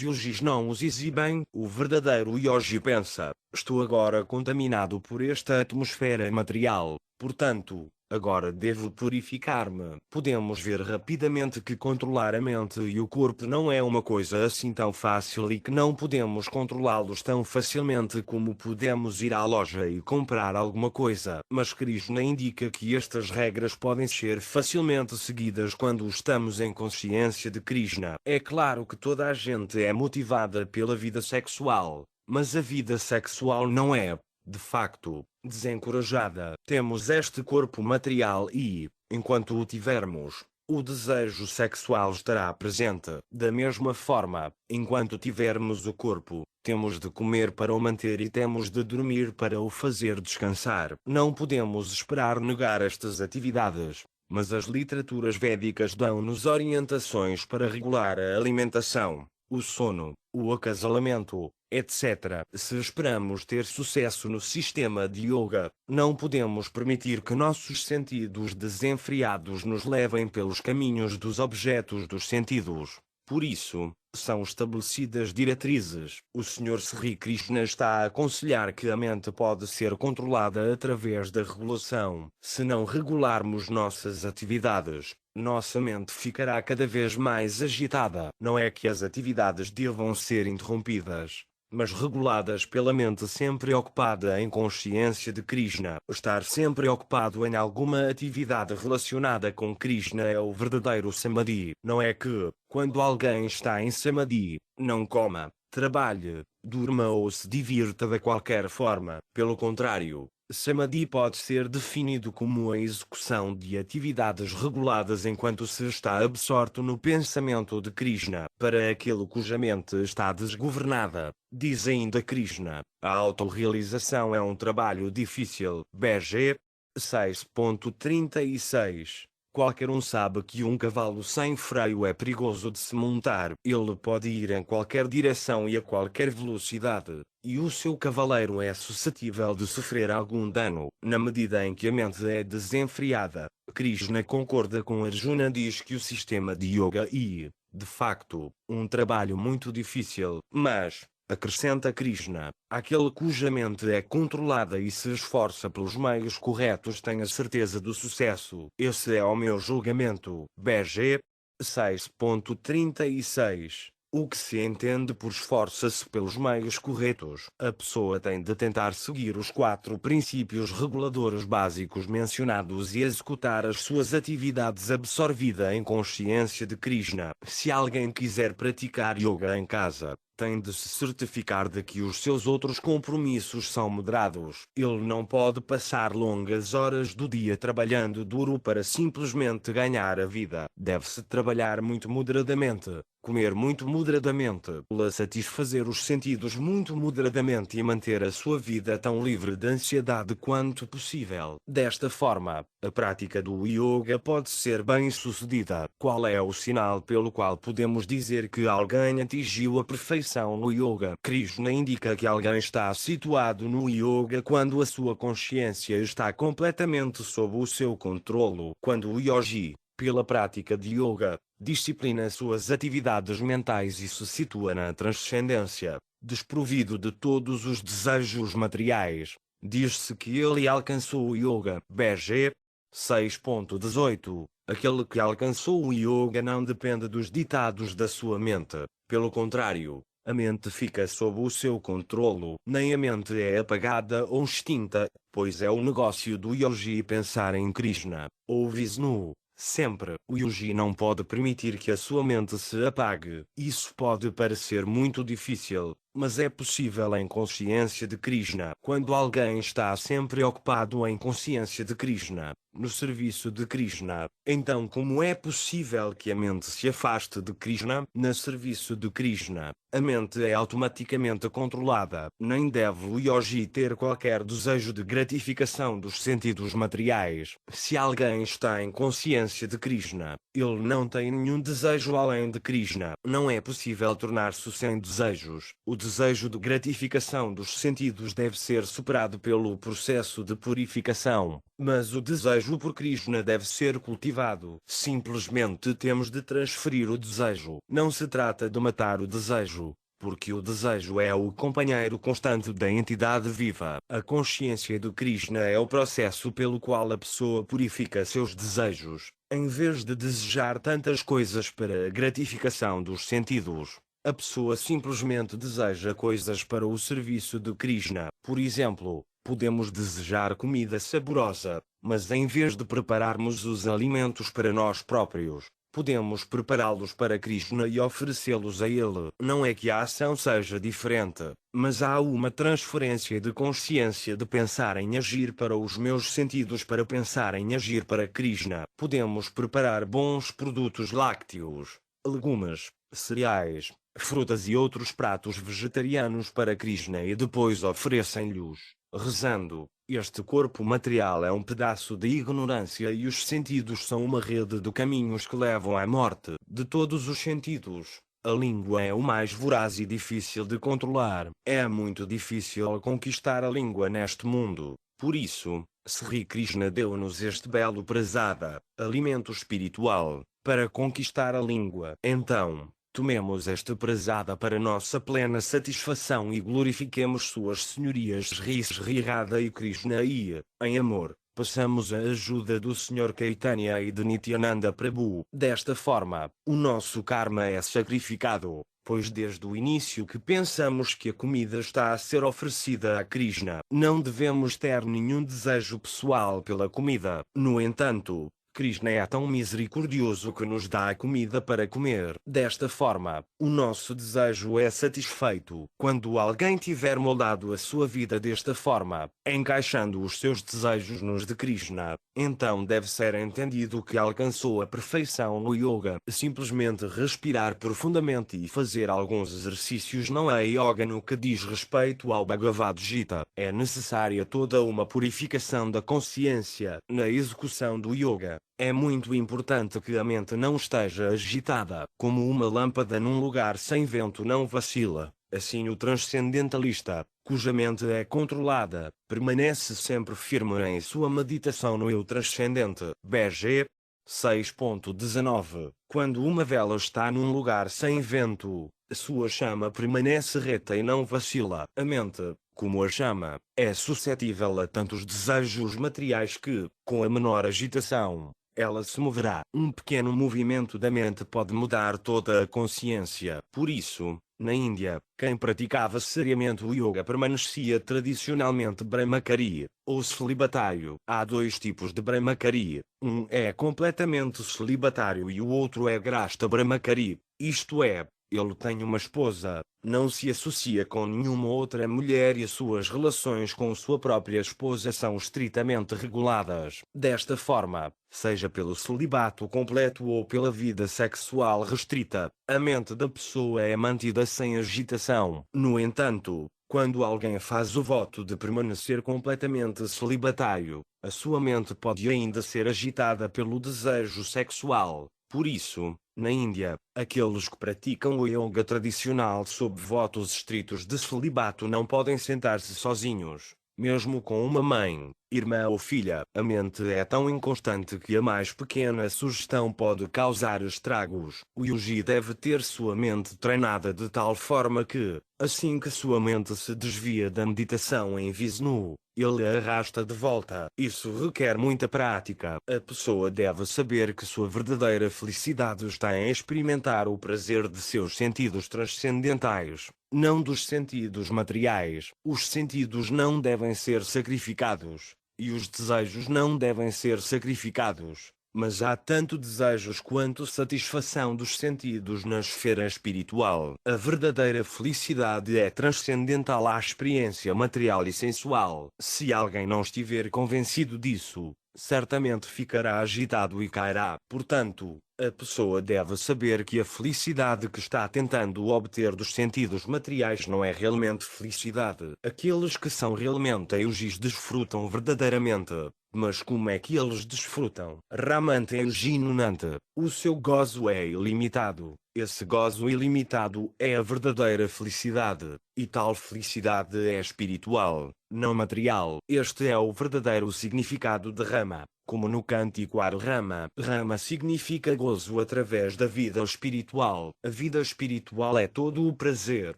yogis não os exibem. O verdadeiro yogi pensa: estou agora contaminado por esta atmosfera material, portanto, agora devo purificar-me. Podemos ver rapidamente que controlar a mente e o corpo não é uma coisa assim tão fácil e que não podemos controlá-los tão facilmente como podemos ir à loja e comprar alguma coisa. Mas Krishna indica que estas regras podem ser facilmente seguidas quando estamos em consciência de Krishna. É claro que toda a gente é motivada pela vida sexual, mas a vida sexual não é, de facto, desencorajada. Temos este corpo material e, enquanto o tivermos, o desejo sexual estará presente. Da mesma forma, enquanto tivermos o corpo, temos de comer para o manter e temos de dormir para o fazer descansar. Não podemos esperar negar estas atividades, mas as literaturas védicas dão-nos orientações para regular a alimentação, o sono, o acasalamento, etc. Se esperamos ter sucesso no sistema de yoga, não podemos permitir que nossos sentidos desenfreados nos levem pelos caminhos dos objetos dos sentidos. Por isso, são estabelecidas diretrizes. O Sr. Sri Krishna está a aconselhar que a mente pode ser controlada através da regulação. Se não regularmos nossas atividades, nossa mente ficará cada vez mais agitada. Não é que as atividades devam ser interrompidas, mas reguladas pela mente sempre ocupada em consciência de Krishna. Estar sempre ocupado em alguma atividade relacionada com Krishna é o verdadeiro samadhi. Não é que, quando alguém está em samadhi, não coma, trabalhe, durma ou se divirta de qualquer forma. Pelo contrário, samadhi pode ser definido como a execução de atividades reguladas enquanto se está absorto no pensamento de Krishna. Para aquele cuja mente está desgovernada, diz ainda Krishna, a autorrealização é um trabalho difícil. BG 6.36. Qualquer um sabe que um cavalo sem freio é perigoso de se montar. Ele pode ir em qualquer direção e a qualquer velocidade, e o seu cavaleiro é suscetível de sofrer algum dano. Na medida em que a mente é desenfreada, Krishna concorda com Arjuna, diz que o sistema de yoga é, de facto, um trabalho muito difícil, mas, acrescenta Krishna, aquele cuja mente é controlada e se esforça pelos meios corretos tem a certeza do sucesso. Esse é o meu julgamento. BG 6.36. O que se entende por esforça-se pelos meios corretos. A pessoa tem de tentar seguir os 4 princípios reguladores básicos mencionados e executar as suas atividades absorvida em consciência de Krishna. Se alguém quiser praticar yoga em casa, tem de se certificar de que os seus outros compromissos são moderados. Ele não pode passar longas horas do dia trabalhando duro para simplesmente ganhar a vida. Deve-se trabalhar muito moderadamente, comer muito moderadamente, satisfazer os sentidos muito moderadamente e manter a sua vida tão livre de ansiedade quanto possível. Desta forma, a prática do yoga pode ser bem-sucedida. Qual é o sinal pelo qual podemos dizer que alguém atingiu a perfeição no yoga? Krishna indica que alguém está situado no yoga quando a sua consciência está completamente sob o seu controlo. Quando o yogi, pela prática de yoga, disciplina suas atividades mentais e se situa na transcendência, desprovido de todos os desejos materiais, diz-se que ele alcançou o yoga. BG 6.18. Aquele que alcançou o yoga não depende dos ditados da sua mente. Pelo contrário, a mente fica sob o seu controlo. Nem a mente é apagada ou extinta, pois é o negócio do yogi pensar em Krishna, ou Vishnu. Sempre, o yogi não pode permitir que a sua mente se apague. Isso pode parecer muito difícil, mas é possível em consciência de Krishna. Quando alguém está sempre ocupado em consciência de Krishna, no serviço de Krishna, então como é possível que a mente se afaste de Krishna? No serviço de Krishna, a mente é automaticamente controlada. Nem deve o yogi ter qualquer desejo de gratificação dos sentidos materiais. Se alguém está em consciência de Krishna, ele não tem nenhum desejo além de Krishna. Não é possível tornar-se sem desejos. O desejo de gratificação dos sentidos deve ser superado pelo processo de purificação, mas o desejo por Krishna deve ser cultivado. Simplesmente temos de transferir o desejo. Não se trata de matar o desejo, porque o desejo é o companheiro constante da entidade viva. A consciência do Krishna é o processo pelo qual a pessoa purifica seus desejos, em vez de desejar tantas coisas para a gratificação dos sentidos. A pessoa simplesmente deseja coisas para o serviço de Krishna. Por exemplo, podemos desejar comida saborosa, mas em vez de prepararmos os alimentos para nós próprios, podemos prepará-los para Krishna e oferecê-los a ele. Não é que a ação seja diferente, mas há uma transferência de consciência de pensar em agir para os meus sentidos para pensar em agir para Krishna. Podemos preparar bons produtos lácteos, legumes, cereais, frutas e outros pratos vegetarianos para Krishna e depois oferecem-lhes, rezando. Este corpo material é um pedaço de ignorância e os sentidos são uma rede de caminhos que levam à morte. De todos os sentidos, A língua é o mais voraz e difícil de controlar. É muito difícil conquistar a língua neste mundo. Por isso, Sri Krishna deu-nos este belo prasada, alimento espiritual, para conquistar a língua. Então, tomemos esta prasada para nossa plena satisfação e glorifiquemos suas senhorias Sri Radha e Krishna e, em amor, passamos a ajuda do Sr. Caitanya e de Nityananda Prabhu. Desta forma, o nosso karma é sacrificado, pois desde o início que pensamos que a comida está a ser oferecida a Krishna, não devemos ter nenhum desejo pessoal pela comida. No entanto, Krishna é tão misericordioso que nos dá a comida para comer. Desta forma, o nosso desejo é satisfeito. Quando alguém tiver moldado a sua vida desta forma, encaixando os seus desejos nos de Krishna, então deve ser entendido que alcançou a perfeição no yoga. Simplesmente respirar profundamente e fazer alguns exercícios não é yoga no que diz respeito ao Bhagavad Gita. É necessária toda uma purificação da consciência na execução do yoga. É muito importante que a mente não esteja agitada. Como uma lâmpada num lugar sem vento não vacila, assim o transcendentalista, cuja mente é controlada, permanece sempre firme em sua meditação no eu transcendente. BG 6.19. Quando uma vela está num lugar sem vento, a sua chama permanece reta e não vacila. A mente, como a chama, é suscetível a tantos desejos materiais que, com a menor agitação, ela se moverá. Um pequeno movimento da mente pode mudar toda a consciência. Por isso, na Índia, quem praticava seriamente o yoga permanecia tradicionalmente brahmachari, ou celibatário. Há dois tipos de brahmachari. Um é completamente celibatário e o outro é grasta brahmachari, isto é, ele tem uma esposa, não se associa com nenhuma outra mulher e as suas relações com sua própria esposa são estritamente reguladas. Desta forma, seja pelo celibato completo ou pela vida sexual restrita, a mente da pessoa é mantida sem agitação. No entanto, quando alguém faz o voto de permanecer completamente celibatário, a sua mente pode ainda ser agitada pelo desejo sexual. Por isso, na Índia, aqueles que praticam o yoga tradicional sob votos estritos de celibato não podem sentar-se sozinhos, mesmo com uma mãe, irmã ou filha. A mente é tão inconstante que a mais pequena sugestão pode causar estragos. O yogi deve ter sua mente treinada de tal forma que, assim que sua mente se desvia da meditação em Vishnu, ele a arrasta de volta. Isso requer muita prática. A pessoa deve saber que sua verdadeira felicidade está em experimentar o prazer de seus sentidos transcendentais, não dos sentidos materiais. Os sentidos não devem ser sacrificados, e os desejos não devem ser sacrificados. Mas há tanto desejos quanto satisfação dos sentidos na esfera espiritual. A verdadeira felicidade é transcendental à experiência material e sensual. Se alguém não estiver convencido disso, certamente ficará agitado e cairá. Portanto, a pessoa deve saber que a felicidade que está tentando obter dos sentidos materiais não é realmente felicidade. Aqueles que são realmente yogis desfrutam verdadeiramente. Mas como é que eles desfrutam? Ramante é Ginunante. O seu gozo é ilimitado. Esse gozo ilimitado é a verdadeira felicidade. E tal felicidade é espiritual, não material. Este é o verdadeiro significado de Rama. Como no cântico Ar Rama. Rama significa gozo através da vida espiritual. A vida espiritual é todo o prazer.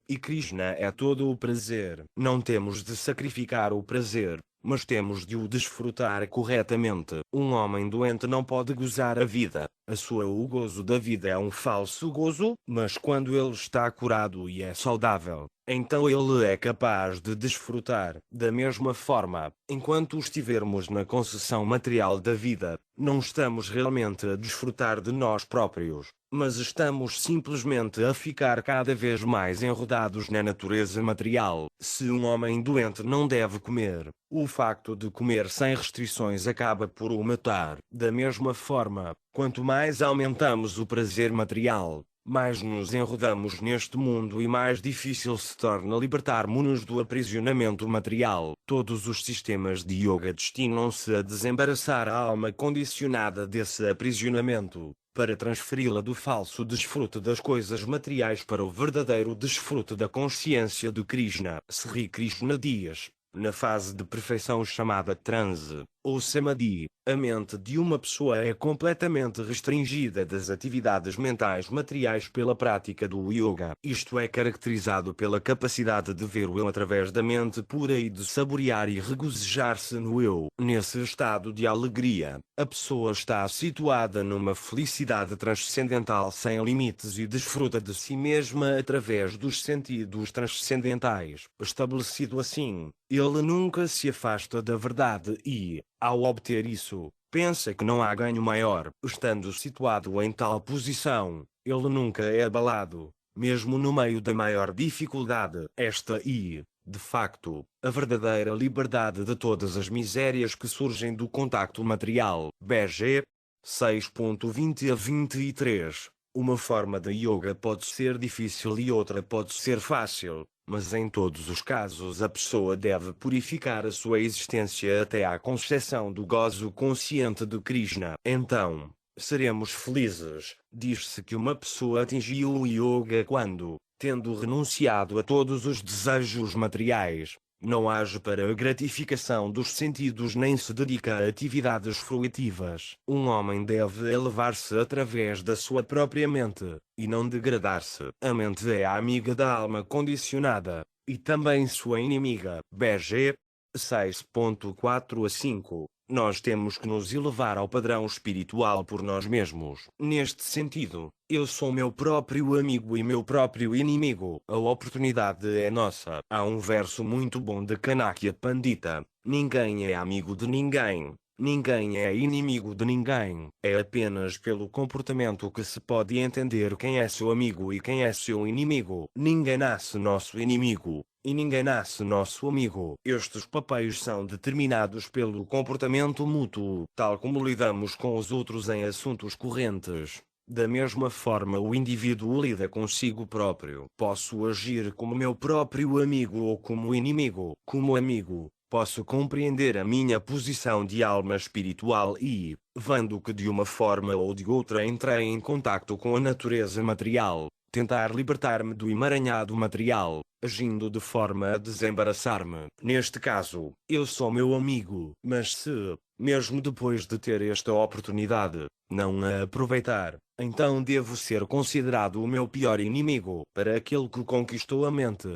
E Krishna é todo o prazer. Não temos de sacrificar o prazer, mas temos de o desfrutar corretamente. Um homem doente não pode gozar a vida. O gozo da vida é um falso gozo, mas quando ele está curado e é saudável, então ele é capaz de desfrutar. Da mesma forma, enquanto estivermos na concessão material da vida, não estamos realmente a desfrutar de nós próprios, mas estamos simplesmente a ficar cada vez mais enredados na natureza material. Se um homem doente não deve comer, o facto de comer sem restrições acaba por o matar. Da mesma forma, quanto mais aumentamos o prazer material, mais nos enredamos neste mundo e mais difícil se torna libertar-nos do aprisionamento material. Todos os sistemas de yoga destinam-se a desembaraçar a alma condicionada desse aprisionamento. para transferi-la do falso desfrute das coisas materiais para o verdadeiro desfrute da consciência de Krishna. Sri Krishna diz, na fase de perfeição chamada transe, ou samadhi, a mente de uma pessoa é completamente restringida das atividades mentais materiais pela prática do yoga. Isto é caracterizado pela capacidade de ver o eu através da mente pura e de saborear e regozijar-se no eu. Nesse estado de alegria, a pessoa está situada numa felicidade transcendental sem limites e desfruta de si mesma através dos sentidos transcendentais. Estabelecido assim, ele nunca se afasta da verdade e, ao obter isso, pensa que não há ganho maior. Estando situado em tal posição, ele nunca é abalado, mesmo no meio da maior dificuldade. Esta de facto, a verdadeira liberdade de todas as misérias que surgem do contacto material. BG 6.20 a 23. Uma forma de yoga pode ser difícil e outra pode ser fácil. Mas em todos os casos a pessoa deve purificar a sua existência até à concepção do gozo consciente de Krishna. Então, seremos felizes. Diz-se que uma pessoa atingiu o yoga quando, tendo renunciado a todos os desejos materiais, não age para a gratificação dos sentidos nem se dedica a atividades fruitivas. Um homem deve elevar-se através da sua própria mente, e não degradar-se. A mente é a amiga da alma condicionada, e também sua inimiga. BG 6.4 a 5. Nós temos que nos elevar ao padrão espiritual por nós mesmos. Neste sentido, eu sou meu próprio amigo e meu próprio inimigo. A oportunidade é nossa. Há um verso muito bom de Kanakya Pandita: ninguém é amigo de ninguém. Ninguém é inimigo de ninguém. É apenas pelo comportamento que se pode entender quem é seu amigo e quem é seu inimigo. Ninguém nasce nosso inimigo, e ninguém nasce nosso amigo. Estes papéis são determinados pelo comportamento mútuo, tal como lidamos com os outros em assuntos correntes. Da mesma forma o indivíduo lida consigo próprio. Posso agir como meu próprio amigo ou como inimigo. Como amigo, posso compreender a minha posição de alma espiritual e, vendo que de uma forma ou de outra entrei em contacto com a natureza material, tentar libertar-me do emaranhado material, agindo de forma a desembaraçar-me. Neste caso, eu sou meu amigo. Mas se, mesmo depois de ter esta oportunidade, não a aproveitar, então devo ser considerado o meu pior inimigo. Para aquele que conquistou a mente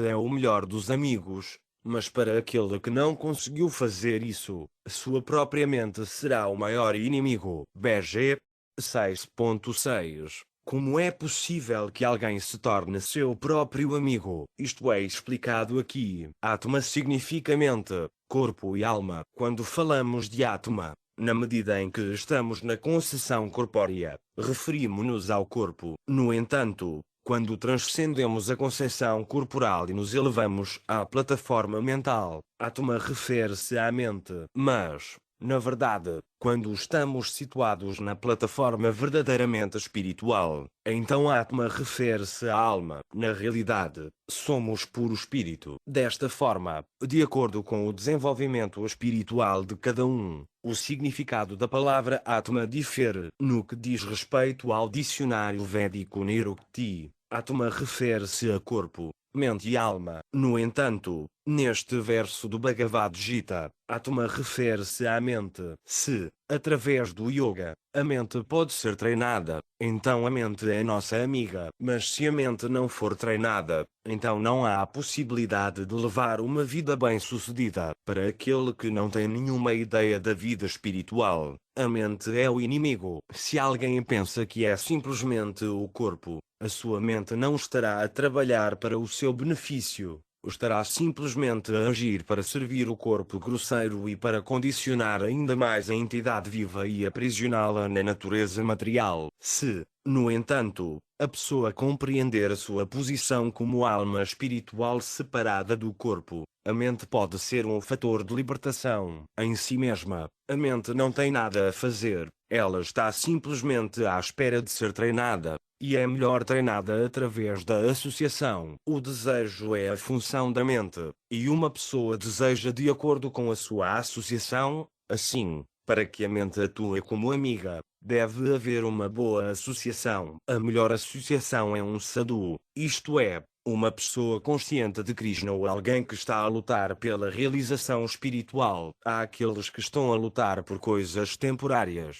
é o melhor dos amigos. Mas para aquele que não conseguiu fazer isso, a sua própria mente será o maior inimigo. BG 6.6. Como é possível que alguém se torne seu próprio amigo? Isto é explicado aqui. Atma significa mente, corpo e alma. Quando falamos de Atma, na medida em que estamos na concepção corpórea, referimos-nos ao corpo. No entanto, quando transcendemos a concepção corporal e nos elevamos à plataforma mental, Atma refere-se à mente. Mas, na verdade, quando estamos situados na plataforma verdadeiramente espiritual, então Atma refere-se à alma. Na realidade, somos puro espírito. Desta forma, de acordo com o desenvolvimento espiritual de cada um, o significado da palavra Atma difere. No que diz respeito ao dicionário védico Nirukti, Atma refere-se a corpo, mente e alma. No entanto, neste verso do Bhagavad Gita, Atma refere-se à mente. Se, através do yoga, a mente pode ser treinada, então a mente é nossa amiga. Mas se a mente não for treinada, então não há a possibilidade de levar uma vida bem-sucedida. Para aquele que não tem nenhuma ideia da vida espiritual, a mente é o inimigo. Se alguém pensa que é simplesmente o corpo, a sua mente não estará a trabalhar para o seu benefício. Estará simplesmente a agir para servir o corpo grosseiro e para condicionar ainda mais a entidade viva e aprisioná-la na natureza material. Se, no entanto, a pessoa compreender a sua posição como alma espiritual separada do corpo, a mente pode ser um fator de libertação. Em si mesma, a mente não tem nada a fazer, ela está simplesmente à espera de ser treinada. E é melhor treinada através da associação. O desejo é a função da mente, e uma pessoa deseja de acordo com a sua associação. Assim, Para que a mente atue como amiga, deve haver uma boa associação. A melhor associação é um sadhu, isto é, uma pessoa consciente de Krishna ou alguém que está a lutar pela realização espiritual. Há aqueles que estão a lutar por coisas temporárias.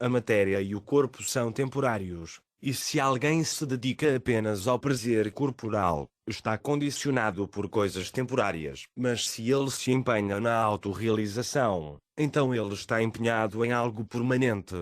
A matéria e o corpo são temporários. E se alguém se dedica apenas ao prazer corporal, está condicionado por coisas temporárias. Mas se ele se empenha na autorrealização, então ele está empenhado em algo permanente.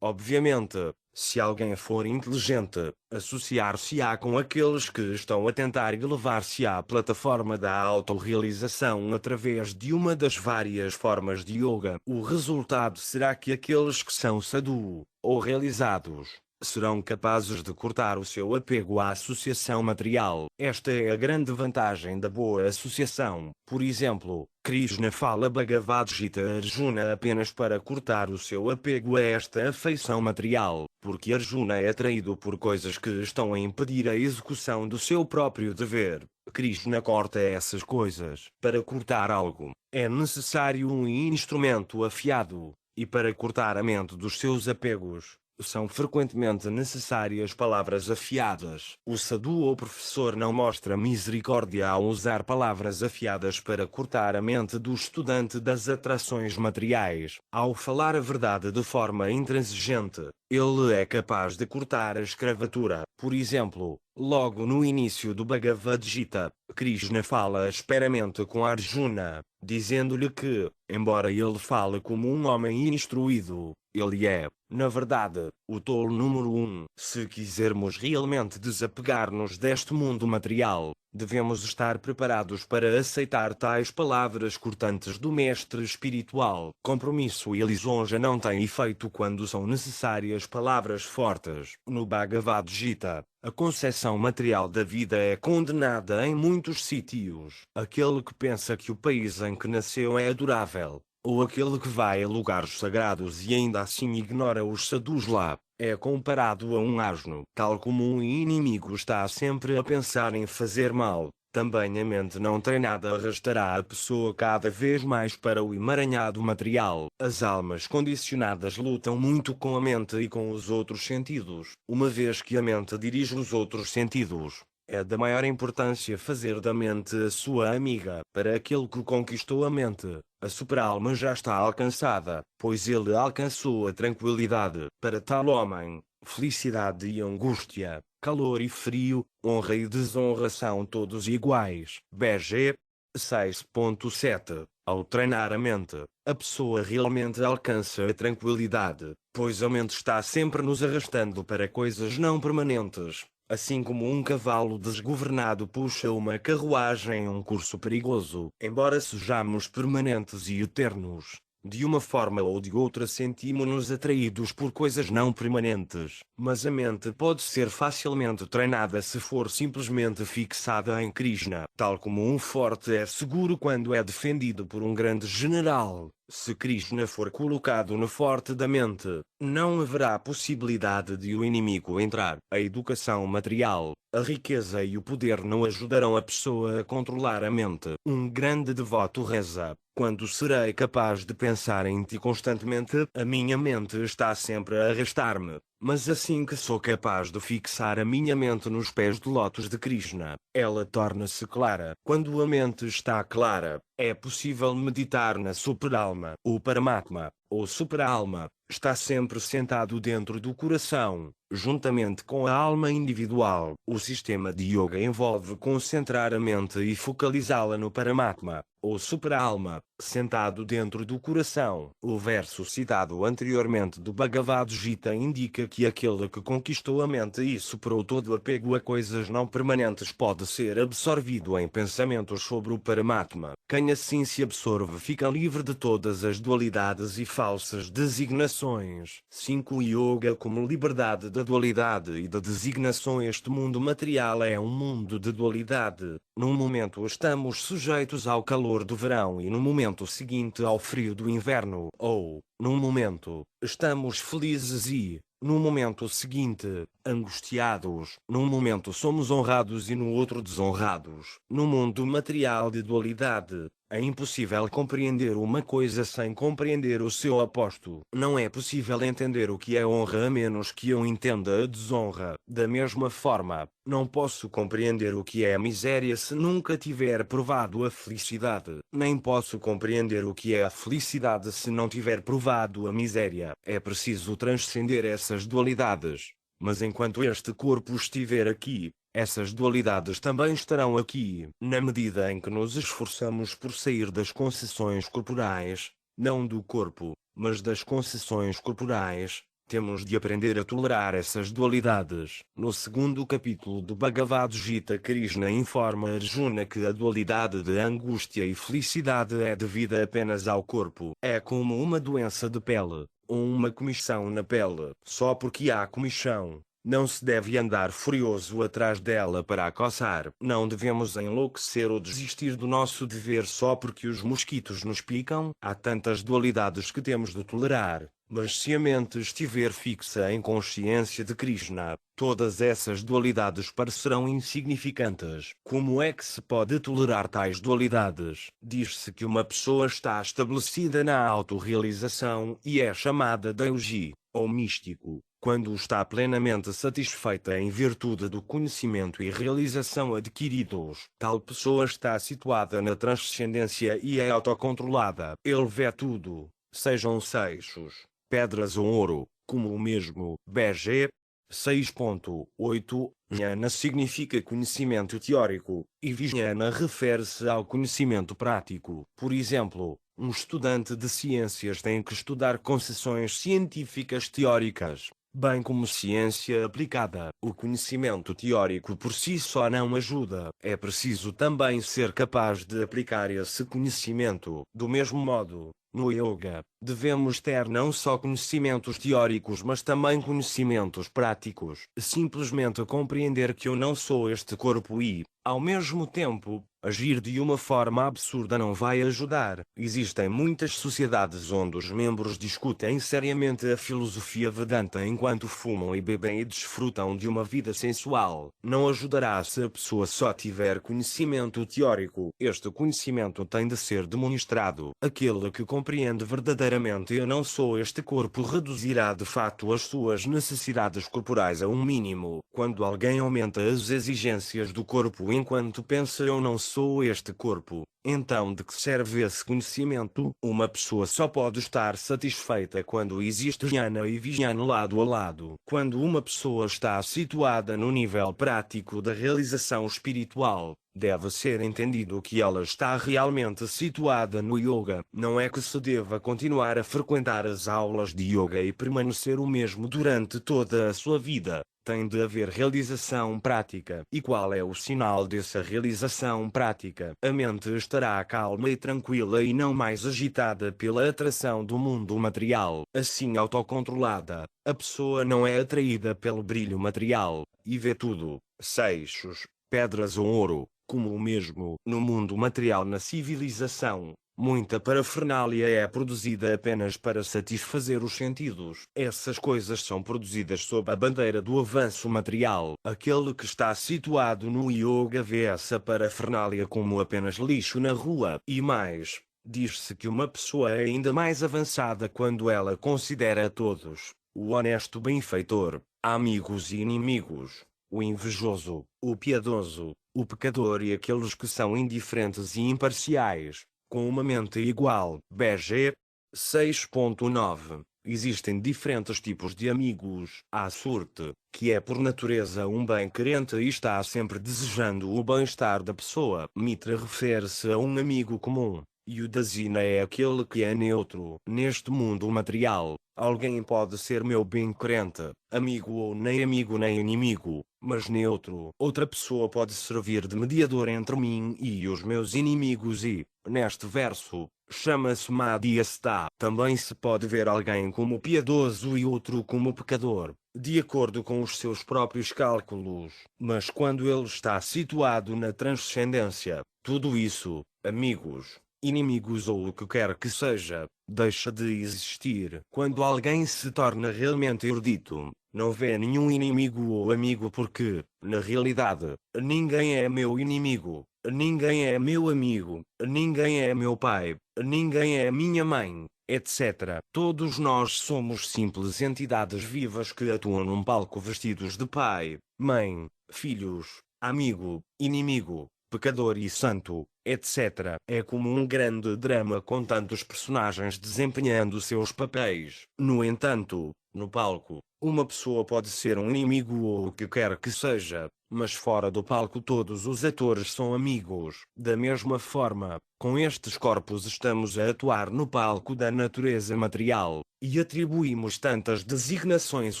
Obviamente, se alguém for inteligente, associar-se-á com aqueles que estão a tentar elevar-se à plataforma da autorrealização através de uma das várias formas de yoga. O resultado será que aqueles que são sadhu, ou realizados, serão capazes de cortar o seu apego à associação material. Esta é a grande vantagem da boa associação. Por exemplo, Krishna fala Bhagavad Gita a Arjuna apenas para cortar o seu apego a esta afeição material, porque Arjuna é atraído por coisas que estão a impedir a execução do seu próprio dever. Krishna corta essas coisas. Para cortar algo, é necessário um instrumento afiado, e para cortar a mente dos seus apegos, são frequentemente necessárias palavras afiadas. O sadhu ou professor não mostra misericórdia ao usar palavras afiadas para cortar a mente do estudante das atrações materiais. Ao falar a verdade de forma intransigente, ele é capaz de cortar a escravatura. Por exemplo, logo no início do Bhagavad Gita, Krishna fala asperamente com Arjuna, dizendo-lhe que, embora ele fale como um homem instruído, ele é, na verdade, o tolo número 1. Se quisermos realmente desapegar-nos deste mundo material, devemos estar preparados para aceitar tais palavras cortantes do mestre espiritual. Compromisso e lisonja não têm efeito quando são necessárias palavras fortes. No Bhagavad Gita, a concepção material da vida é condenada em muitos sítios. Aquele que pensa que o país em que nasceu é adorável, ou aquele que vai a lugares sagrados e ainda assim ignora os sadhus lá, é comparado a um asno. Tal como um inimigo está sempre a pensar em fazer mal, também a mente não treinada arrastará a pessoa cada vez mais para o emaranhado material. As almas condicionadas lutam muito com a mente e com os outros sentidos. Uma vez que a mente dirige os outros sentidos, é da maior importância fazer da mente a sua amiga. Para aquele que conquistou a mente, a super-alma já está alcançada, pois ele alcançou a tranquilidade. Para tal homem, felicidade e angústia, calor e frio, honra e desonra são todos iguais. BG 6.7. Ao treinar a mente, a pessoa realmente alcança a tranquilidade, pois a mente está sempre nos arrastando para coisas não permanentes. Assim como um cavalo desgovernado puxa uma carruagem em um curso perigoso. Embora sejamos permanentes e eternos, de uma forma ou de outra sentimos-nos atraídos por coisas não permanentes. Mas a mente pode ser facilmente treinada se for simplesmente fixada em Krishna. Tal como um forte é seguro quando é defendido por um grande general, se Krishna for colocado no forte da mente, não haverá possibilidade de o inimigo entrar. A educação material, a riqueza e o poder não ajudarão a pessoa a controlar a mente. Um grande devoto reza: quando serei capaz de pensar em ti constantemente? A minha mente está sempre a arrastar-me, mas assim que sou capaz de fixar a minha mente nos pés de lótus de Krishna, ela torna-se clara. Quando a mente está clara, é possível meditar na super-alma. O Paramatma, ou super-alma, está sempre sentado dentro do coração, juntamente com a alma individual. O sistema de yoga envolve concentrar a mente e focalizá-la no Paramatma, ou super-alma, sentado dentro do coração. O verso citado anteriormente do Bhagavad Gita indica que aquele que conquistou a mente e superou todo apego a coisas não permanentes pode ser absorvido em pensamentos sobre o Paramatma. Quem assim se absorve fica livre de todas as dualidades e falsas designações. 5. Yoga como liberdade da dualidade e da designação. Este mundo material é um mundo de dualidade. Num momento estamos sujeitos ao calor do verão e no momento seguinte ao frio do inverno. Ou, num momento, estamos felizes e, no momento seguinte, angustiados. Num momento somos honrados e no outro desonrados. No mundo material de dualidade, É impossível compreender uma coisa sem compreender o seu oposto. Não é possível entender o que é honra a menos que eu entenda a desonra. Da mesma forma, não posso compreender o que é miséria se nunca tiver provado a felicidade. Nem posso compreender o que é a felicidade se não tiver provado a miséria. É preciso transcender essas dualidades. Mas enquanto este corpo estiver aqui, essas dualidades também estarão aqui, na medida em que nos esforçamos por sair das concessões corporais, não do corpo, mas das concessões corporais. Temos de aprender a tolerar essas dualidades. No segundo capítulo do Bhagavad Gita, Krishna informa Arjuna que a dualidade de angústia e felicidade é devida apenas ao corpo. É como uma doença de pele, ou uma comichão na pele. Só porque há comichão, não se deve andar furioso atrás dela para a coçar. Não devemos enlouquecer ou desistir do nosso dever só porque os mosquitos nos picam. Há tantas dualidades que temos de tolerar, mas se a mente estiver fixa em consciência de Krishna, todas essas dualidades parecerão insignificantes. Como é que se pode tolerar tais dualidades? Diz-se que uma pessoa está estabelecida na autorrealização e é chamada de yogi, ou místico, quando está plenamente satisfeita em virtude do conhecimento e realização adquiridos. Tal pessoa está situada na transcendência e é autocontrolada. Ele vê tudo, sejam seixos, pedras ou ouro, como o mesmo. BG 6.8. Jnana significa conhecimento teórico, e Vijnana refere-se ao conhecimento prático. Por exemplo, um estudante de ciências tem que estudar concessões científicas teóricas, bem como ciência aplicada. O conhecimento teórico por si só não ajuda. É preciso também ser capaz de aplicar esse conhecimento. Do mesmo modo, no yoga, devemos ter não só conhecimentos teóricos mas também conhecimentos práticos. Simplesmente compreender que eu não sou este corpo e, ao mesmo tempo, agir de uma forma absurda não vai ajudar. Existem muitas sociedades onde os membros discutem seriamente a filosofia Vedanta enquanto fumam e bebem e desfrutam de uma vida sensual. Não ajudará se a pessoa só tiver conhecimento teórico. Este conhecimento tem de ser demonstrado. Aquele que compreende verdadeiramente eu não sou este corpo reduzirá de fato as suas necessidades corporais a um mínimo. Quando alguém aumenta as exigências do corpo enquanto pensa eu não sou este corpo, então de que serve esse conhecimento? Uma pessoa só pode estar satisfeita quando existe jnana e vijnana lado a lado. Quando uma pessoa está situada no nível prático da realização espiritual, deve ser entendido que ela está realmente situada no yoga. Não é que se deva continuar a frequentar as aulas de yoga e permanecer o mesmo durante toda a sua vida. Tem de haver realização prática. E qual é o sinal dessa realização prática? A mente estará calma e tranquila e não mais agitada pela atração do mundo material. Assim autocontrolada, a pessoa não é atraída pelo brilho material, e vê tudo, seixos, pedras ou ouro, como o mesmo. No mundo material, na civilização, muita parafernália é produzida apenas para satisfazer os sentidos. Essas coisas são produzidas sob a bandeira do avanço material. Aquele que está situado no yoga vê essa parafernália como apenas lixo na rua. E mais, diz-se que uma pessoa é ainda mais avançada quando ela considera a todos, o honesto benfeitor, amigos e inimigos, o invejoso, o piedoso, o pecador e aqueles que são indiferentes e imparciais, com uma mente igual. BG 6.9. Existem diferentes tipos de amigos. Há surte, que é por natureza um bem-querente e está sempre desejando o bem-estar da pessoa. Mitra refere-se a um amigo comum, e o Udasina é aquele que é neutro. Neste mundo material, alguém pode ser meu bem-querente, amigo ou nem amigo nem inimigo, mas neutro. Outra pessoa pode servir de mediador entre mim e os meus inimigos e, neste verso, chama-se Madhyastha. Também se pode ver alguém como piedoso e outro como pecador, de acordo com os seus próprios cálculos. Mas quando ele está situado na transcendência, tudo isso, amigos, inimigos ou o que quer que seja, deixa de existir. Quando alguém se torna realmente erudito, não vê nenhum inimigo ou amigo porque, na realidade, ninguém é meu inimigo. ninguém é meu amigo, ninguém é meu pai, ninguém é minha mãe, etc. Todos nós somos simples entidades vivas que atuam num palco vestidos de pai, mãe, filhos, amigo, inimigo, pecador e santo, etc. É como um grande drama com tantos personagens desempenhando seus papéis. No entanto, no palco, uma pessoa pode ser um inimigo ou o que quer que seja, mas fora do palco todos os atores são amigos. Da mesma forma, com estes corpos estamos a atuar no palco da natureza material, e atribuímos tantas designações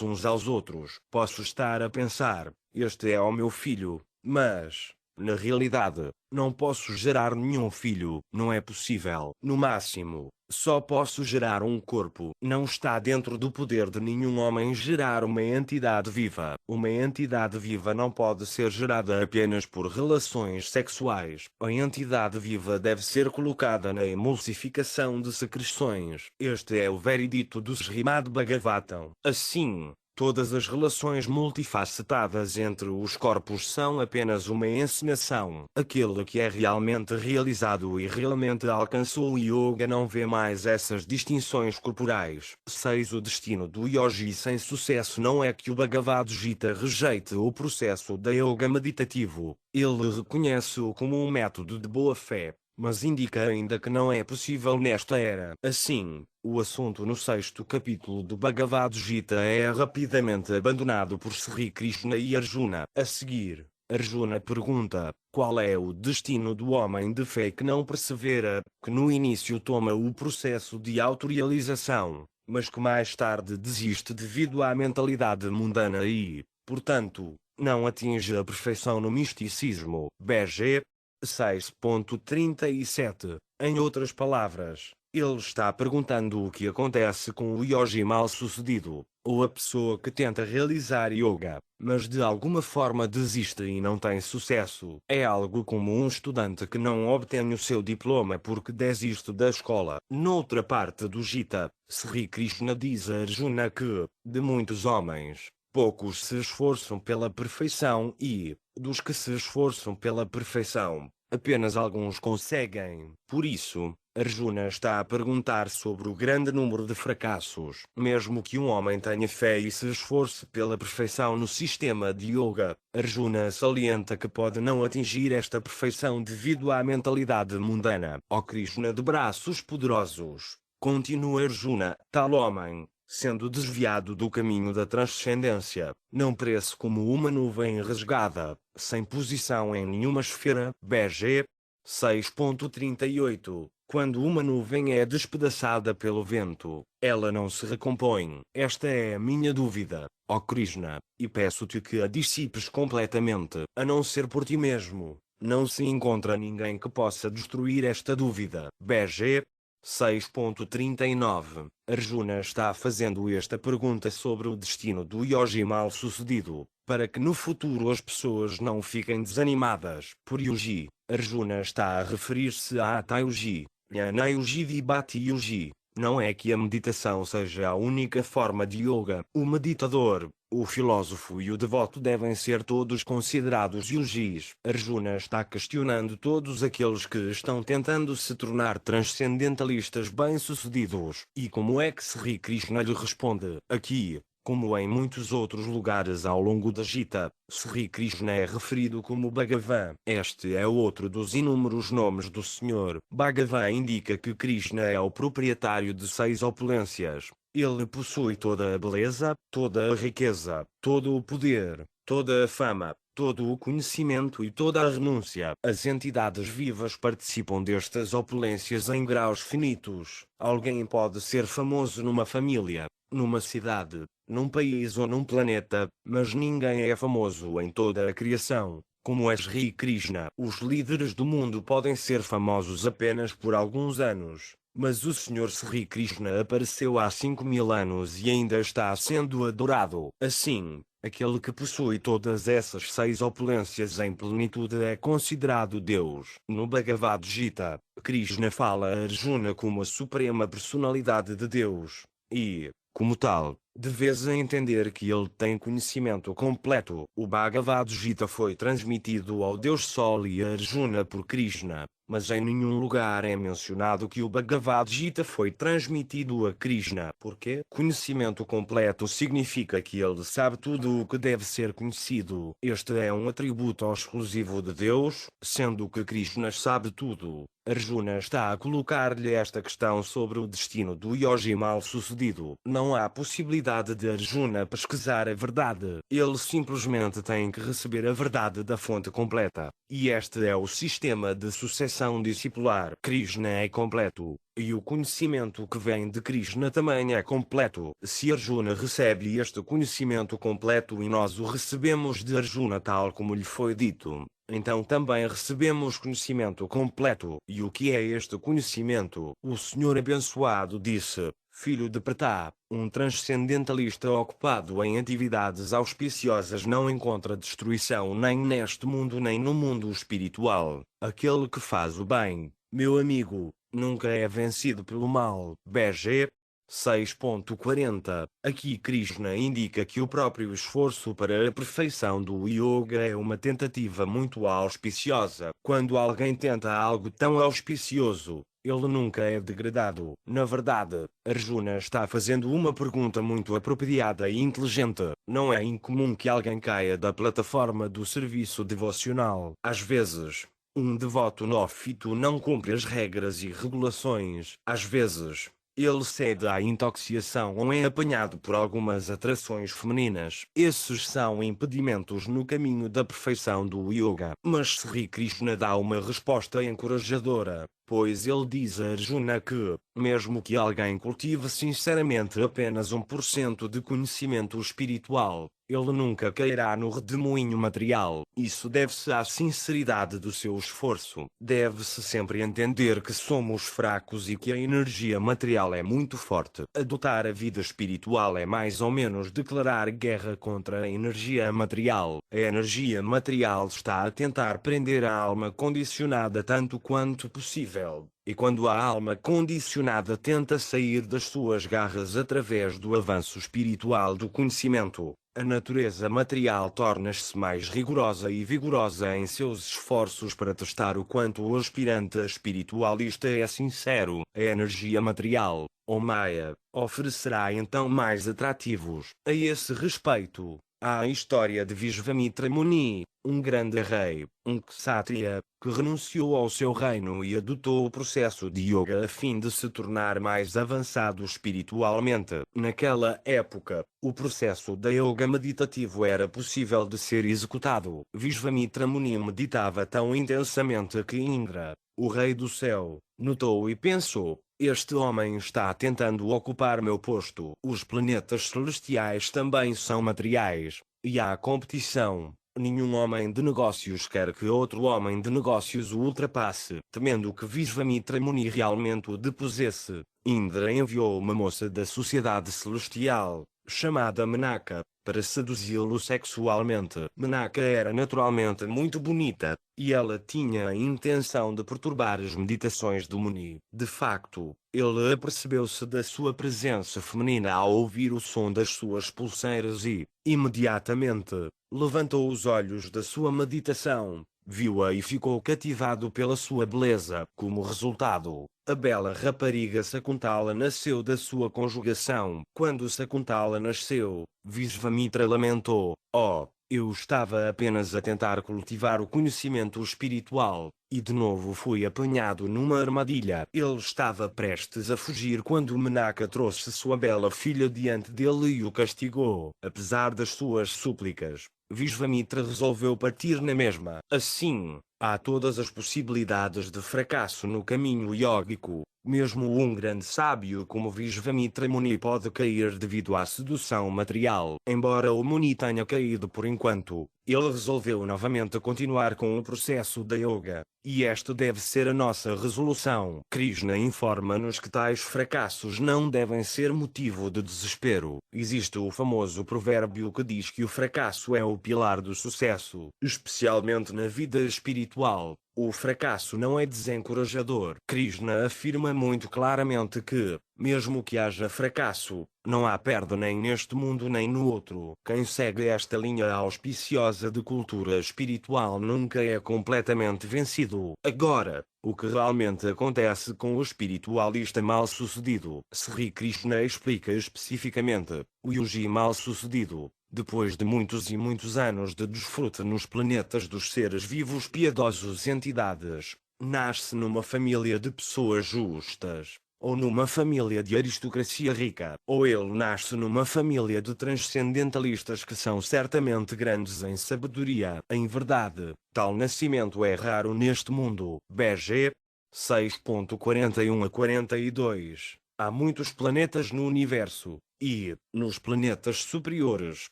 uns aos outros. Posso estar a pensar, este é o meu filho, mas, na realidade, não posso gerar nenhum filho, não é possível. No máximo, só posso gerar um corpo. Não está dentro do poder de nenhum homem gerar uma entidade viva. Uma entidade viva não pode ser gerada apenas por relações sexuais. A entidade viva deve ser colocada na emulsificação de secreções. Este é o veredito do Srimad Bhagavatam. Assim, todas as relações multifacetadas entre os corpos são apenas uma encenação. Aquele que é realmente realizado e realmente alcançou o yoga não vê mais essas distinções corporais. 6. O destino do yogi sem sucesso não é que o Bhagavad Gita rejeite o processo da yoga meditativo. Ele reconhece-o como um método de boa fé, mas indica ainda que não é possível nesta era. Assim, o assunto no 6º capítulo do Bhagavad Gita é rapidamente abandonado por Sri Krishna e Arjuna. A seguir, Arjuna pergunta, qual é o destino do homem de fé que não persevera, que no início toma o processo de autorrealização, mas que mais tarde desiste devido à mentalidade mundana e, portanto, não atinge a perfeição no misticismo. BG 6.37. Em outras palavras, ele está perguntando o que acontece com o yogi mal-sucedido, ou a pessoa que tenta realizar yoga, mas de alguma forma desiste e não tem sucesso. É algo como um estudante que não obtém o seu diploma porque desiste da escola. Noutra parte do Gita, Sri Krishna diz a Arjuna que, de muitos homens, poucos se esforçam pela perfeição e, dos que se esforçam pela perfeição, apenas alguns conseguem. Por isso, Arjuna está a perguntar sobre o grande número de fracassos. Mesmo que um homem tenha fé e se esforce pela perfeição no sistema de yoga, Arjuna salienta que pode não atingir esta perfeição devido à mentalidade mundana. Ó Krishna de braços poderosos, continua Arjuna, tal homem, sendo desviado do caminho da transcendência, não parece como uma nuvem rasgada, sem posição em nenhuma esfera. BG 6.38. Quando uma nuvem é despedaçada pelo vento, ela não se recompõe. Esta é a minha dúvida, ó Krishna, e peço-te que a dissipes completamente. A não ser por ti mesmo, não se encontra ninguém que possa destruir esta dúvida. BG 6.39. Arjuna está fazendo esta pergunta sobre o destino do yogi mal-sucedido, para que no futuro as pessoas não fiquem desanimadas. Por yogi, Arjuna está a referir-se a Hatha Yogi, Jnana Yogi e Bhakti Yogi. Não é que a meditação seja a única forma de yoga. O meditador, o filósofo e o devoto devem ser todos considerados yogis. Arjuna está questionando todos aqueles que estão tentando se tornar transcendentalistas bem-sucedidos. E como é que Sri Krishna lhe responde? Aqui, como em muitos outros lugares ao longo da Gita, Sri Krishna é referido como Bhagavan. Este é outro dos inúmeros nomes do Senhor. Bhagavan indica que Krishna é o proprietário de 6 opulências. Ele possui toda a beleza, toda a riqueza, todo o poder, toda a fama, todo o conhecimento e toda a renúncia. As entidades vivas participam destas opulências em graus finitos. Alguém pode ser famoso numa família, numa cidade, num país ou num planeta, mas ninguém é famoso em toda a criação. Como é Sri Krishna, os líderes do mundo podem ser famosos apenas por alguns anos, mas o Senhor Sri Krishna apareceu há 5.000 anos e ainda está sendo adorado. Assim, aquele que possui todas essas 6 opulências em plenitude é considerado Deus. No Bhagavad Gita, Krishna fala a Arjuna como a suprema personalidade de Deus, e, como tal, Deves entender que ele tem conhecimento completo. O Bhagavad Gita foi transmitido ao Deus Sol e a Arjuna por Krishna, mas em nenhum lugar é mencionado que o Bhagavad Gita foi transmitido a Krishna. Porque conhecimento completo significa que ele sabe tudo o que deve ser conhecido. Este é um atributo exclusivo de Deus, sendo que Krishna sabe tudo. Arjuna está a colocar-lhe esta questão sobre o destino do yogi mal-sucedido. Não há possibilidade de Arjuna pesquisar a verdade. Ele simplesmente tem que receber a verdade da fonte completa. E este é o sistema de sucessão discipular. Krishna é completo. E o conhecimento que vem de Krishna também é completo. Se Arjuna recebe este conhecimento completo e nós o recebemos de Arjuna tal como lhe foi dito, então também recebemos conhecimento completo. E o que é este conhecimento? O Senhor abençoado disse: filho de Pratá, um transcendentalista ocupado em atividades auspiciosas não encontra destruição nem neste mundo nem no mundo espiritual. Aquele que faz o bem, meu amigo, nunca é vencido pelo mal. BG 6.40. Aqui Krishna indica que o próprio esforço para a perfeição do yoga é uma tentativa muito auspiciosa. Quando alguém tenta algo tão auspicioso, ele nunca é degradado. Na verdade, Arjuna está fazendo uma pergunta muito apropriada e inteligente. Não é incomum que alguém caia da plataforma do serviço devocional. Às vezes, um devoto neófito não cumpre as regras e regulações. Às vezes, ele cede à intoxicação ou é apanhado por algumas atrações femininas. Esses são impedimentos no caminho da perfeição do yoga. Mas Sri Krishna dá uma resposta encorajadora, pois ele diz a Arjuna que, mesmo que alguém cultive sinceramente apenas 1% de conhecimento espiritual, ele nunca cairá no redemoinho material. Isso deve-se à sinceridade do seu esforço. Deve-se sempre entender que somos fracos e que a energia material é muito forte. Adotar a vida espiritual é mais ou menos declarar guerra contra a energia material. A energia material está a tentar prender a alma condicionada tanto quanto possível. E quando a alma condicionada tenta sair das suas garras através do avanço espiritual do conhecimento, a natureza material torna-se mais rigorosa e vigorosa em seus esforços para testar o quanto o aspirante espiritualista é sincero. A energia material, ou Maya, oferecerá então mais atrativos. A esse respeito, há a história de Vishvamitra Muni, um grande rei, um kshatriya, que renunciou ao seu reino e adotou o processo de yoga a fim de se tornar mais avançado espiritualmente. Naquela época, o processo da yoga meditativo era possível de ser executado. Vishvamitra Muni meditava tão intensamente que Indra, o rei do céu, notou e pensou: este homem está tentando ocupar meu posto. Os planetas celestiais também são materiais, e há competição. Nenhum homem de negócios quer que outro homem de negócios o ultrapasse. Temendo que Vishvamitra Muni realmente o depusesse, Indra enviou uma moça da sociedade celestial, chamada Menaka, para seduzi-lo sexualmente. Menaka era naturalmente muito bonita, e ela tinha a intenção de perturbar as meditações do Muni. De facto, ele apercebeu-se da sua presença feminina ao ouvir o som das suas pulseiras e, imediatamente, levantou os olhos da sua meditação, viu-a e ficou cativado pela sua beleza. Como resultado, a bela rapariga Sakuntala nasceu da sua conjugação. Quando Sakuntala nasceu, Vishvamitra lamentou: oh, eu estava apenas a tentar cultivar o conhecimento espiritual, e de novo fui apanhado numa armadilha. Ele estava prestes a fugir quando Menaka trouxe sua bela filha diante dele e o castigou. Apesar das suas súplicas, Vishvamitra resolveu partir na mesma. Assim, há todas as possibilidades de fracasso no caminho yógico. Mesmo um grande sábio como Vishvamitra Muni pode cair devido à sedução material. Embora o Muni tenha caído por enquanto, ele resolveu novamente continuar com o processo da yoga, e esta deve ser a nossa resolução. Krishna informa-nos que tais fracassos não devem ser motivo de desespero. Existe o famoso provérbio que diz que o fracasso é o pilar do sucesso, especialmente na vida espiritual. O fracasso não é desencorajador. Krishna afirma muito claramente que, mesmo que haja fracasso, não há perda nem neste mundo nem no outro. Quem segue esta linha auspiciosa de cultura espiritual nunca é completamente vencido. Agora, o que realmente acontece com o espiritualista mal-sucedido? Sri Krishna explica especificamente: o yogi mal-sucedido, depois de muitos e muitos anos de desfrute nos planetas dos seres vivos piedosos entidades, nasce numa família de pessoas justas, ou numa família de aristocracia rica, ou ele nasce numa família de transcendentalistas que são certamente grandes em sabedoria. Em verdade, tal nascimento é raro neste mundo. BG 6.41 a 42. Há muitos planetas no universo, e, nos planetas superiores,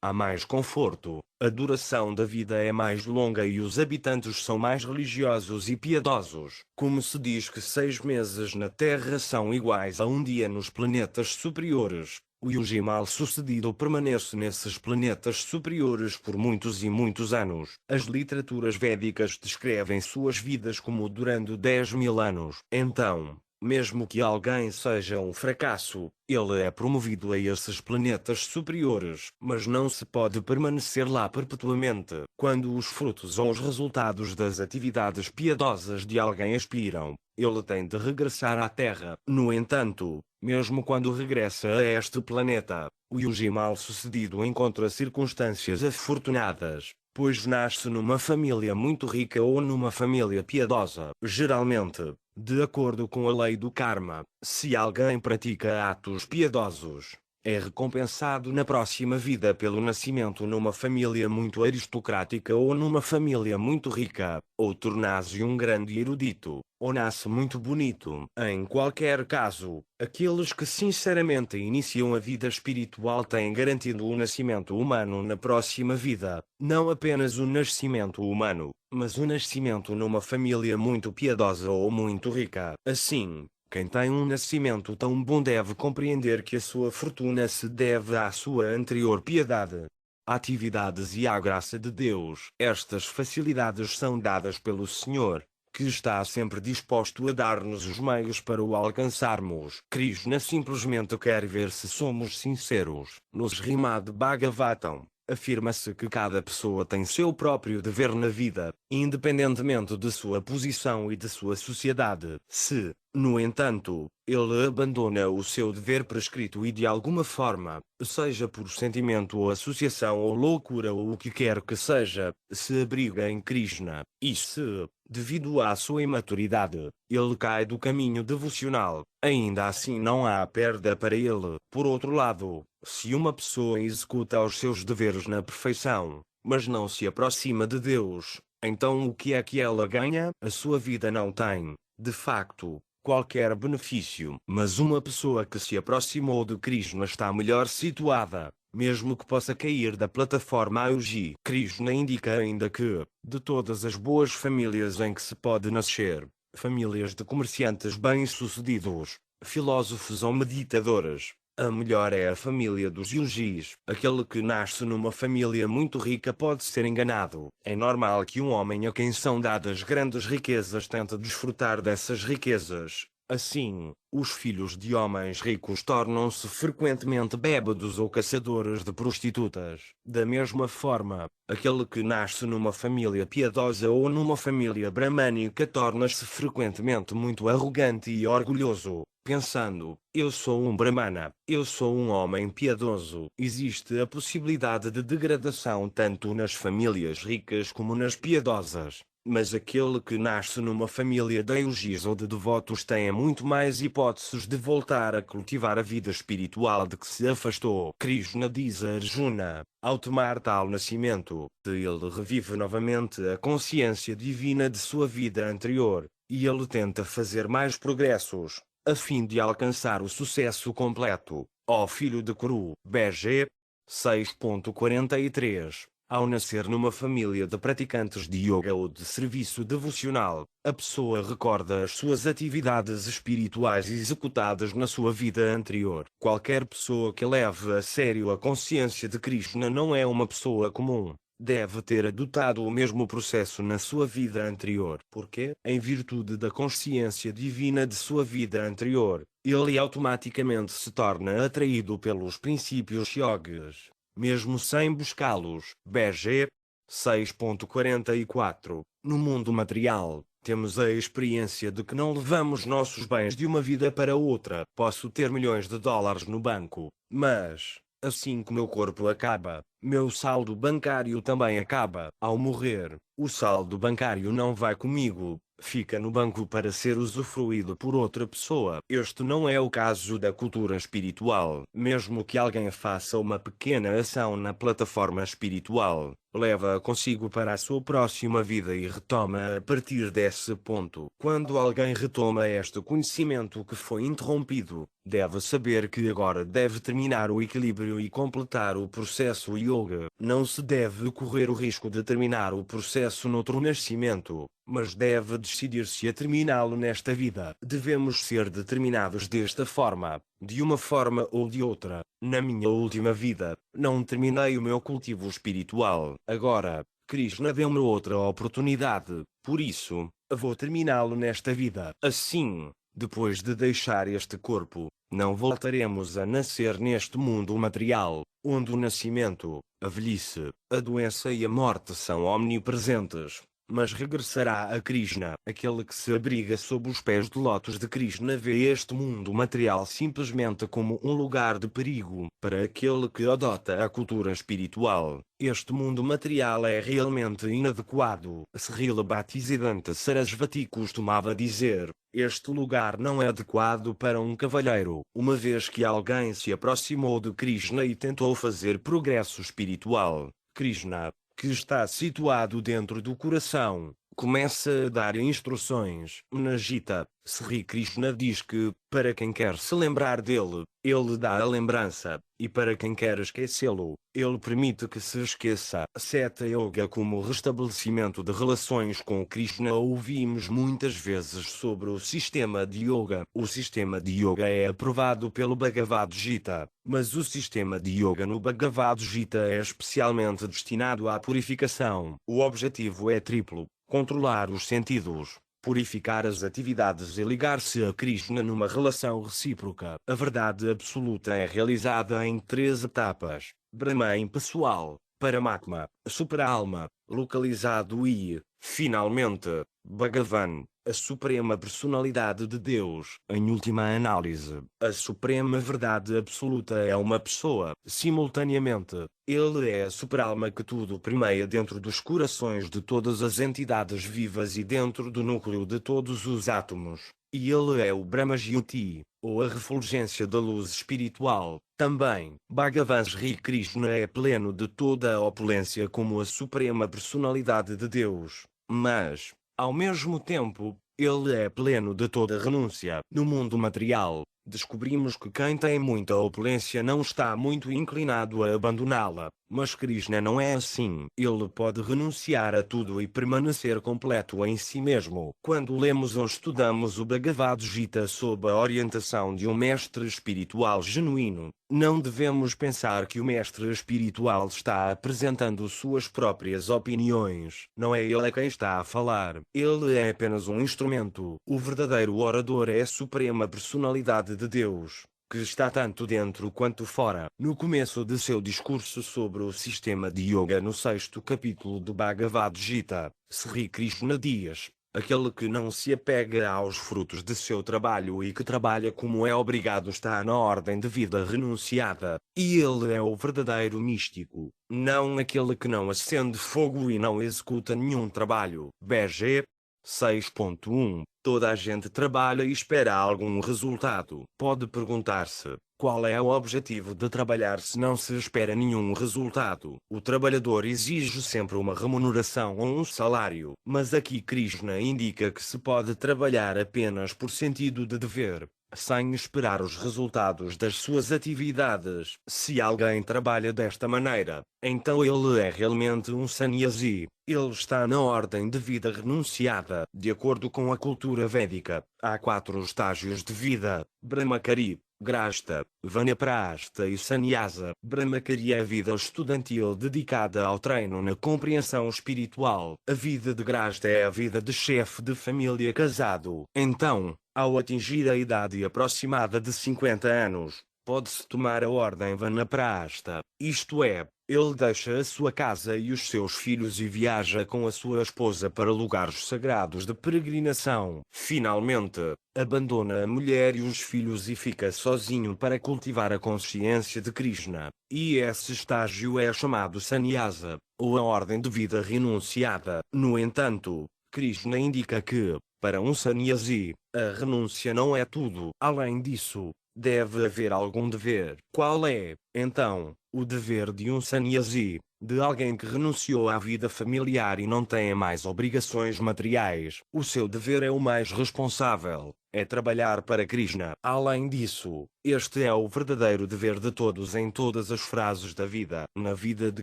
há mais conforto, a duração da vida é mais longa e os habitantes são mais religiosos e piedosos. Como se diz que 6 meses na Terra são iguais a um dia nos planetas superiores, o yogi mal-sucedido permanece nesses planetas superiores por muitos e muitos anos. As literaturas védicas descrevem suas vidas como durando 10.000 anos. Então, mesmo que alguém seja um fracasso, ele é promovido a esses planetas superiores, mas não se pode permanecer lá perpetuamente. Quando os frutos ou os resultados das atividades piedosas de alguém expiram, ele tem de regressar à Terra. No entanto, mesmo quando regressa a este planeta, o yogi mal-sucedido encontra circunstâncias afortunadas, pois nasce numa família muito rica ou numa família piedosa. Geralmente, de acordo com a lei do karma, se alguém pratica atos piedosos, é recompensado na próxima vida pelo nascimento numa família muito aristocrática ou numa família muito rica, ou tornar-se um grande erudito, ou nasce muito bonito. Em qualquer caso, aqueles que sinceramente iniciam a vida espiritual têm garantido o nascimento humano na próxima vida, não apenas o nascimento humano, mas o nascimento numa família muito piedosa ou muito rica. Assim, quem tem um nascimento tão bom deve compreender que a sua fortuna se deve à sua anterior piedade, atividades e à graça de Deus. Estas facilidades são dadas pelo Senhor, que está sempre disposto a dar-nos os meios para o alcançarmos. Krishna simplesmente quer ver se somos sinceros. No Srimad Bhagavatam, afirma-se que cada pessoa tem seu próprio dever na vida, independentemente de sua posição e de sua sociedade. Se, no entanto, ele abandona o seu dever prescrito e de alguma forma, seja por sentimento ou associação ou loucura ou o que quer que seja, se abriga em Krishna, e se, devido à sua imaturidade, ele cai do caminho devocional, ainda assim não há perda para ele. Por outro lado, se uma pessoa executa os seus deveres na perfeição, mas não se aproxima de Deus, então o que é que ela ganha? A sua vida não tem, de facto, qualquer benefício. Mas uma pessoa que se aproximou de Krishna está melhor situada, mesmo que possa cair da plataforma Ayuji. Krishna indica ainda que, de todas as boas famílias em que se pode nascer, famílias de comerciantes bem-sucedidos, filósofos ou meditadores, a melhor é a família dos yogis. Aquele que nasce numa família muito rica pode ser enganado. É normal que um homem a quem são dadas grandes riquezas tente desfrutar dessas riquezas. Assim, os filhos de homens ricos tornam-se frequentemente bêbados ou caçadores de prostitutas. Da mesma forma, aquele que nasce numa família piedosa ou numa família bramânica torna-se frequentemente muito arrogante e orgulhoso, pensando: eu sou um brahmana, eu sou um homem piedoso. Existe a possibilidade de degradação tanto nas famílias ricas como nas piedosas. Mas aquele que nasce numa família de yogis ou de devotos tem muito mais hipóteses de voltar a cultivar a vida espiritual de que se afastou. Krishna diz a Arjuna: ao tomar tal nascimento, ele revive novamente a consciência divina de sua vida anterior, e ele tenta fazer mais progressos, a fim de alcançar o sucesso completo. Ó filho de Kuru, BG 6.43. Ao nascer numa família de praticantes de yoga ou de serviço devocional, a pessoa recorda as suas atividades espirituais executadas na sua vida anterior. Qualquer pessoa que leve a sério a consciência de Krishna não é uma pessoa comum. deve ter adotado o mesmo processo na sua vida anterior, porque, em virtude da consciência divina de sua vida anterior, ele automaticamente se torna atraído pelos princípios yogis, mesmo sem buscá-los. BG 6.44. No mundo material, temos a experiência de que não levamos nossos bens de uma vida para outra. Posso ter milhões de dólares no banco, mas, assim que meu corpo acaba, meu saldo bancário também acaba. Ao morrer, o saldo bancário não vai comigo, fica no banco para ser usufruído por outra pessoa. Este não é o caso da cultura espiritual. Mesmo que alguém faça uma pequena ação na plataforma espiritual, leva-a consigo para a sua próxima vida e retoma a partir desse ponto. Quando alguém retoma este conhecimento que foi interrompido, deve saber que agora deve terminar o equilíbrio e completar o processo yoga. Não se deve correr o risco de terminar o processo noutro nascimento, mas deve decidir-se a terminá-lo nesta vida. Devemos ser determinados desta forma, de uma forma ou de outra. Na minha última vida, não terminei o meu cultivo espiritual. Agora, Krishna deu-me outra oportunidade, por isso, vou terminá-lo nesta vida. Assim, depois de deixar este corpo, não voltaremos a nascer neste mundo material, onde o nascimento, a velhice, a doença e a morte são omnipresentes. Mas regressará a Krishna. Aquele que se abriga sob os pés de lótus de Krishna vê este mundo material simplesmente como um lugar de perigo. Para aquele que adota a cultura espiritual, este mundo material é realmente inadequado. Srila Bhaktisiddhanta Sarasvati costumava dizer: este lugar não é adequado para um cavalheiro. Uma vez que alguém se aproximou de Krishna e tentou fazer progresso espiritual, Krishna, que está situado dentro do coração, começa a dar instruções. Na Gita, Sri Krishna diz que, para quem quer se lembrar dele, ele dá a lembrança, e para quem quer esquecê-lo, ele permite que se esqueça. Seta Yoga como restabelecimento de relações com Krishna. Ouvimos muitas vezes sobre o sistema de yoga. O sistema de yoga é aprovado pelo Bhagavad Gita, mas o sistema de yoga no Bhagavad Gita é especialmente destinado à purificação. O objetivo é triplo: controlar os sentidos, purificar as atividades e ligar-se a Krishna numa relação recíproca. A verdade absoluta é realizada em 3 etapas: Brahman pessoal, Paramatma, super-alma, localizado e, finalmente, Bhagavan, a suprema personalidade de Deus. Em última análise, a suprema verdade absoluta é uma pessoa. Simultaneamente, ele é a super-alma que tudo permeia dentro dos corações de todas as entidades vivas e dentro do núcleo de todos os átomos. E ele é o Brahma-Jyoti, ou a refulgência da luz espiritual. Também, Bhagavan Sri Krishna é pleno de toda a opulência como a suprema personalidade de Deus, mas, ao mesmo tempo, ele é pleno de toda renúncia. No mundo material, descobrimos que quem tem muita opulência não está muito inclinado a abandoná-la, mas Krishna não é assim. Ele pode renunciar a tudo e permanecer completo em si mesmo. Quando lemos ou estudamos o Bhagavad Gita sob a orientação de um mestre espiritual genuíno, não devemos pensar que o mestre espiritual está apresentando suas próprias opiniões. Não é ele quem está a falar. Ele é apenas um instrumento. O verdadeiro orador é a suprema personalidade de Deus, que está tanto dentro quanto fora. No começo de seu discurso sobre o sistema de yoga no 6º capítulo do Bhagavad Gita, Sri Krishna diz: aquele que não se apega aos frutos de seu trabalho e que trabalha como é obrigado está na ordem de vida renunciada, e ele é o verdadeiro místico, não aquele que não acende fogo e não executa nenhum trabalho. BG 6.1. Toda a gente trabalha e espera algum resultado. Pode perguntar-se: qual é o objetivo de trabalhar se não se espera nenhum resultado? O trabalhador exige sempre uma remuneração ou um salário. Mas aqui Krishna indica que se pode trabalhar apenas por sentido de dever, sem esperar os resultados das suas atividades. Se alguém trabalha desta maneira, então ele é realmente um sannyasi. Ele está na ordem de vida renunciada. De acordo com a cultura védica, há 4 estágios de vida: Brahmachari, Grasta, Vanaprastha e Sannyasa. Brahmacharya é a vida estudantil dedicada ao treino na compreensão espiritual. A vida de Grasta é a vida de chefe de família casado. Então, ao atingir a idade aproximada de 50 anos, pode-se tomar a ordem Vanaprastha, isto é, ele deixa a sua casa e os seus filhos e viaja com a sua esposa para lugares sagrados de peregrinação. Finalmente, abandona a mulher e os filhos e fica sozinho para cultivar a consciência de Krishna. E esse estágio é chamado Sannyasa, ou a ordem de vida renunciada. No entanto, Krishna indica que, para um sannyasi, a renúncia não é tudo. Além disso, deve haver algum dever. Qual é, então, o dever de um sannyasi, de alguém que renunciou à vida familiar e não tem mais obrigações materiais? O seu dever é o mais responsável, é trabalhar para Krishna. Além disso, este é o verdadeiro dever de todos em todas as frases da vida. Na vida de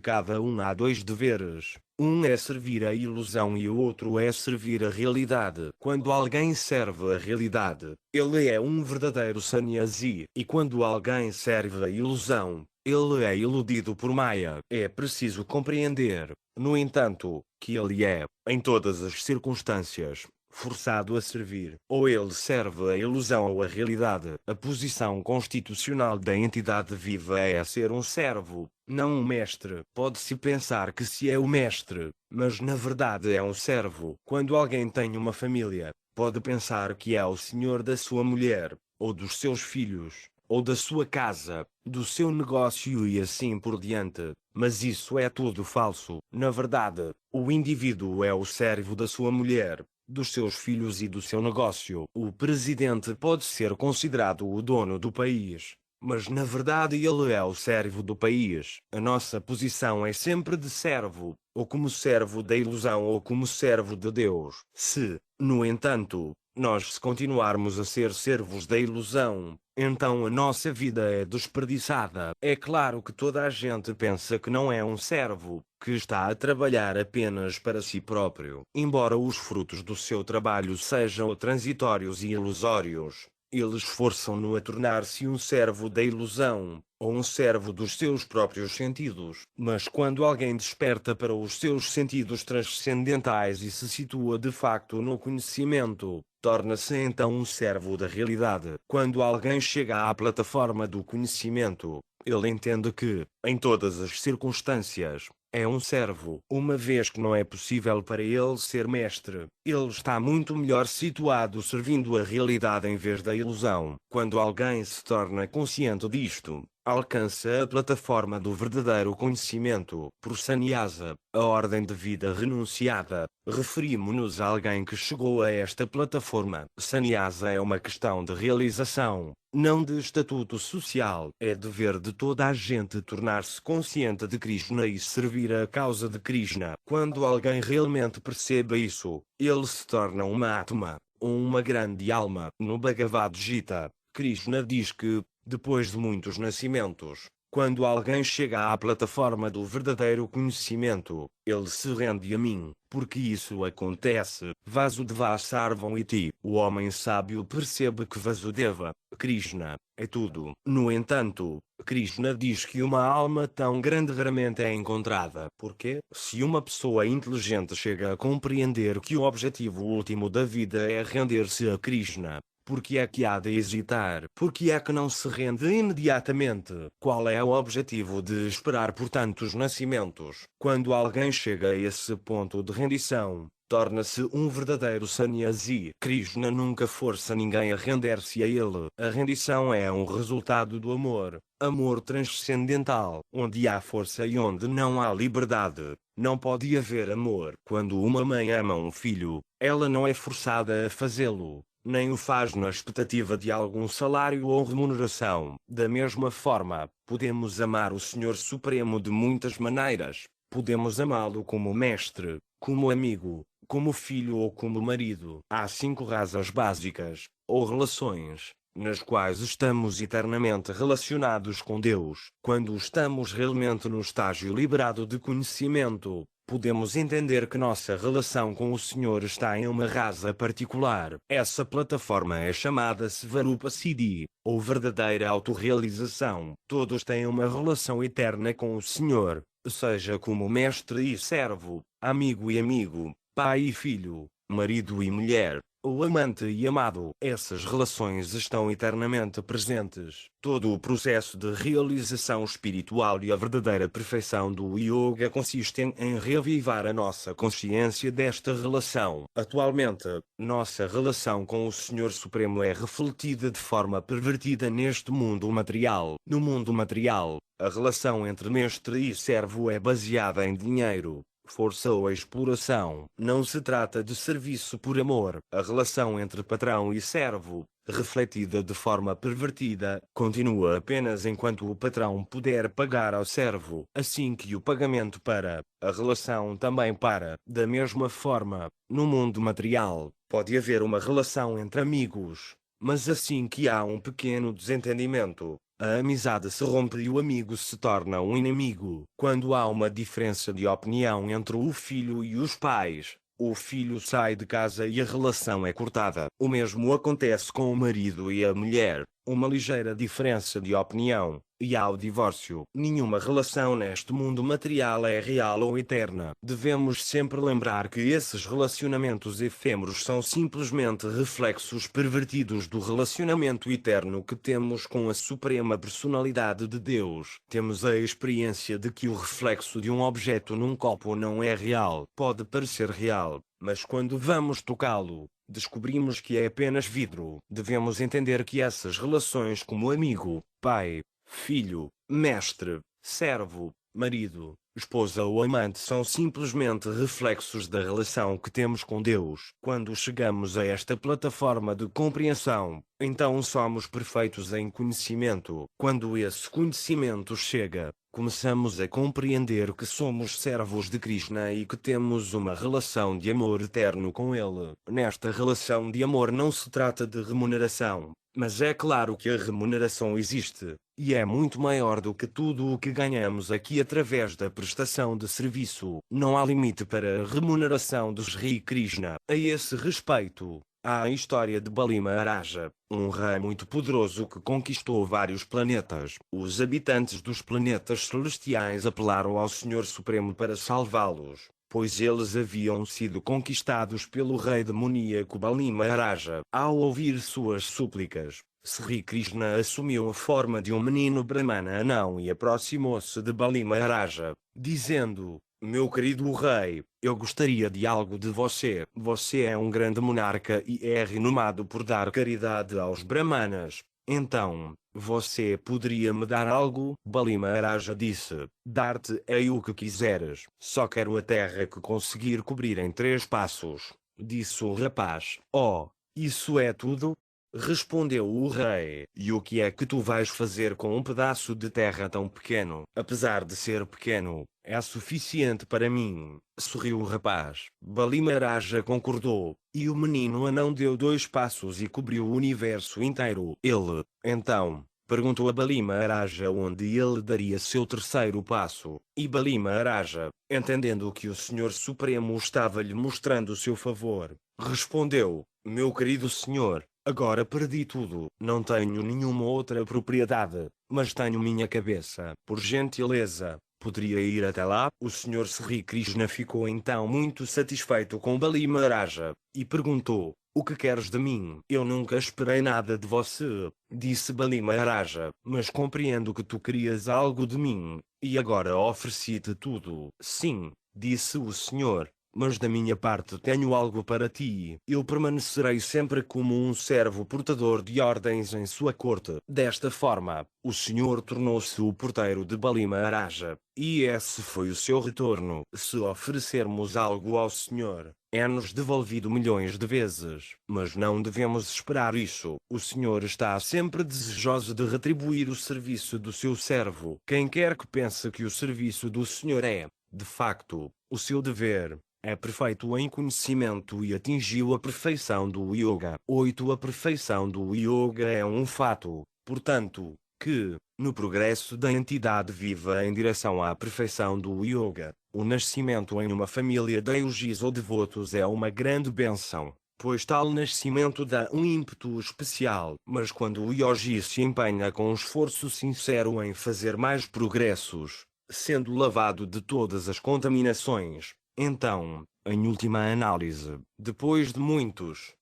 cada um há dois deveres. Um é servir a ilusão e o outro é servir a realidade. Quando alguém serve a realidade, ele é um verdadeiro sannyasi. E quando alguém serve a ilusão, ele é iludido por Maya. É preciso compreender, no entanto, que ele é, em todas as circunstâncias, forçado a servir. Ou ele serve a ilusão ou a realidade. A posição constitucional da entidade viva é ser um servo, não um mestre. Pode-se pensar que se é o mestre, mas na verdade é um servo. Quando alguém tem uma família, pode pensar que é o senhor da sua mulher, ou dos seus filhos, ou da sua casa, do seu negócio e assim por diante. Mas isso é tudo falso. Na verdade, o indivíduo é o servo da sua mulher, dos seus filhos e do seu negócio. O presidente pode ser considerado o dono do país, mas na verdade ele é o servo do país. A nossa posição é sempre de servo, ou como servo da ilusão ou como servo de Deus. Se, no entanto, nós continuarmos a ser servos da ilusão, então a nossa vida é desperdiçada. É claro que toda a gente pensa que não é um servo, que está a trabalhar apenas para si próprio. Embora os frutos do seu trabalho sejam transitórios e ilusórios, eles forçam-no a tornar-se um servo da ilusão, ou um servo dos seus próprios sentidos. Mas quando alguém desperta para os seus sentidos transcendentais e se situa de facto no conhecimento, torna-se então um servo da realidade. Quando alguém chega à plataforma do conhecimento, ele entende que, em todas as circunstâncias, é um servo. Uma vez que não é possível para ele ser mestre, ele está muito melhor situado servindo a realidade em vez da ilusão. Quando alguém se torna consciente disto, alcança a plataforma do verdadeiro conhecimento. Por Sannyasa, a ordem de vida renunciada, referimos-nos a alguém que chegou a esta plataforma. Sannyasa é uma questão de realização, não de estatuto social. É dever de toda a gente tornar-se consciente de Krishna e servir a causa de Krishna. Quando alguém realmente percebe isso, ele se torna uma Atma, ou uma grande alma. No Bhagavad Gita, Krishna diz que, depois de muitos nascimentos, quando alguém chega à plataforma do verdadeiro conhecimento, ele se rende a mim, porque isso acontece. Vasudeva Sarvam Iti. O homem sábio percebe que Vasudeva, Krishna, é tudo. No entanto, Krishna diz que uma alma tão grande raramente é encontrada. Porque, se uma pessoa inteligente chega a compreender que o objetivo último da vida é render-se a Krishna, por que é que há de hesitar? Por que é que não se rende imediatamente? Qual é o objetivo de esperar por tantos nascimentos? Quando alguém chega a esse ponto de rendição, torna-se um verdadeiro sannyasi. Krishna nunca força ninguém a render-se a ele. A rendição é um resultado do amor. Amor transcendental. Onde há força e onde não há liberdade, não pode haver amor. Quando uma mãe ama um filho, ela não é forçada a fazê-lo, nem o faz na expectativa de algum salário ou remuneração. Da mesma forma, podemos amar o Senhor Supremo de muitas maneiras. Podemos amá-lo como mestre, como amigo, como filho ou como marido. Há 5 razões básicas, ou relações, nas quais estamos eternamente relacionados com Deus. Quando estamos realmente no estágio liberado de conhecimento, podemos entender que nossa relação com o Senhor está em uma rasa particular. Essa plataforma é chamada Svarupa Siddhi, ou verdadeira autorrealização. Todos têm uma relação eterna com o Senhor, seja como mestre e servo, amigo e amigo, pai e filho, marido e mulher, ou amante e amado. Essas relações estão eternamente presentes. Todo o processo de realização espiritual e a verdadeira perfeição do yoga consiste em reavivar a nossa consciência desta relação. Atualmente, nossa relação com o Senhor Supremo é refletida de forma pervertida neste mundo material. No mundo material, a relação entre mestre e servo é baseada em dinheiro, força ou exploração. Não se trata de serviço por amor. A relação entre patrão e servo, refletida de forma pervertida, continua apenas enquanto o patrão puder pagar ao servo. Assim que o pagamento para, a relação também para. Da mesma forma, no mundo material, pode haver uma relação entre amigos, mas assim que há um pequeno desentendimento, a amizade se rompe e o amigo se torna um inimigo. Quando há uma diferença de opinião entre o filho e os pais, o filho sai de casa e a relação é cortada. O mesmo acontece com o marido e a mulher. Uma ligeira diferença de opinião, e há o divórcio. Nenhuma relação neste mundo material é real ou eterna. Devemos sempre lembrar que esses relacionamentos efêmeros são simplesmente reflexos pervertidos do relacionamento eterno que temos com a Suprema Personalidade de Deus. Temos a experiência de que o reflexo de um objeto num copo não é real. Pode parecer real, mas quando vamos tocá-lo, descobrimos que é apenas vidro. Devemos entender que essas relações como amigo, pai, filho, mestre, servo, marido, esposa ou amante são simplesmente reflexos da relação que temos com Deus. Quando chegamos a esta plataforma de compreensão, então somos perfeitos em conhecimento. Quando esse conhecimento chega, começamos a compreender que somos servos de Krishna e que temos uma relação de amor eterno com Ele. Nesta relação de amor não se trata de remuneração, mas é claro que a remuneração existe, e é muito maior do que tudo o que ganhamos aqui através da prestação de serviço. Não há limite para a remuneração dos Sri Krishna. A esse respeito, há a história de Bali Maharaja, um rei muito poderoso que conquistou vários planetas. Os habitantes dos planetas celestiais apelaram ao Senhor Supremo para salvá-los, pois eles haviam sido conquistados pelo rei demoníaco Bali Maharaja. Ao ouvir suas súplicas, Sri Krishna assumiu a forma de um menino brahmana anão e aproximou-se de Bali Maharaja, dizendo: "Meu querido rei, eu gostaria de algo de você. Você é um grande monarca e é renomado por dar caridade aos brahmanas. Então, você poderia me dar algo?" Bali Maharaja disse: "Dar-te-ei o que quiseres. Só quero a terra que conseguir cobrir em 3 passos." Disse o rapaz: "Oh, isso é tudo?" Respondeu o rei: "E o que é que tu vais fazer com um pedaço de terra tão pequeno?" "Apesar de ser pequeno, é suficiente para mim." Sorriu o rapaz. Bali Maharaja concordou, e o menino anão deu 2 passos e cobriu o universo inteiro. Ele, então, perguntou a Bali Maharaja onde ele daria seu terceiro passo, e Bali Maharaja, entendendo que o Senhor Supremo estava-lhe mostrando seu favor, respondeu: "Meu querido senhor, agora perdi tudo. Não tenho nenhuma outra propriedade, mas tenho minha cabeça. Por gentileza, poderia ir até lá?" O Senhor Sri Krishna ficou então muito satisfeito com Bali Maharaja, e perguntou: "O que queres de mim?" "Eu nunca esperei nada de você", disse Bali Maharaja, "mas compreendo que tu querias algo de mim, e agora ofereci-te tudo." "Sim", disse o Senhor, "mas da minha parte tenho algo para ti. Eu permanecerei sempre como um servo portador de ordens em sua corte." Desta forma, o Senhor tornou-se o porteiro de Bali Maharaja, e esse foi o seu retorno. Se oferecermos algo ao Senhor, é-nos devolvido milhões de vezes, mas não devemos esperar isso. O Senhor está sempre desejoso de retribuir o serviço do seu servo. Quem quer que pense que o serviço do Senhor é, de facto, o seu dever, é perfeito em conhecimento e atingiu a perfeição do yoga. 8. A perfeição do yoga é um fato, portanto, que, no progresso da entidade viva em direção à perfeição do yoga, O nascimento em uma família de yogis ou devotos é uma grande bênção, pois tal nascimento dá um ímpeto especial. Mas quando o yogi se empenha com um esforço sincero em fazer mais progressos, sendo lavado de todas as contaminações, então, em última análise, depois de muitos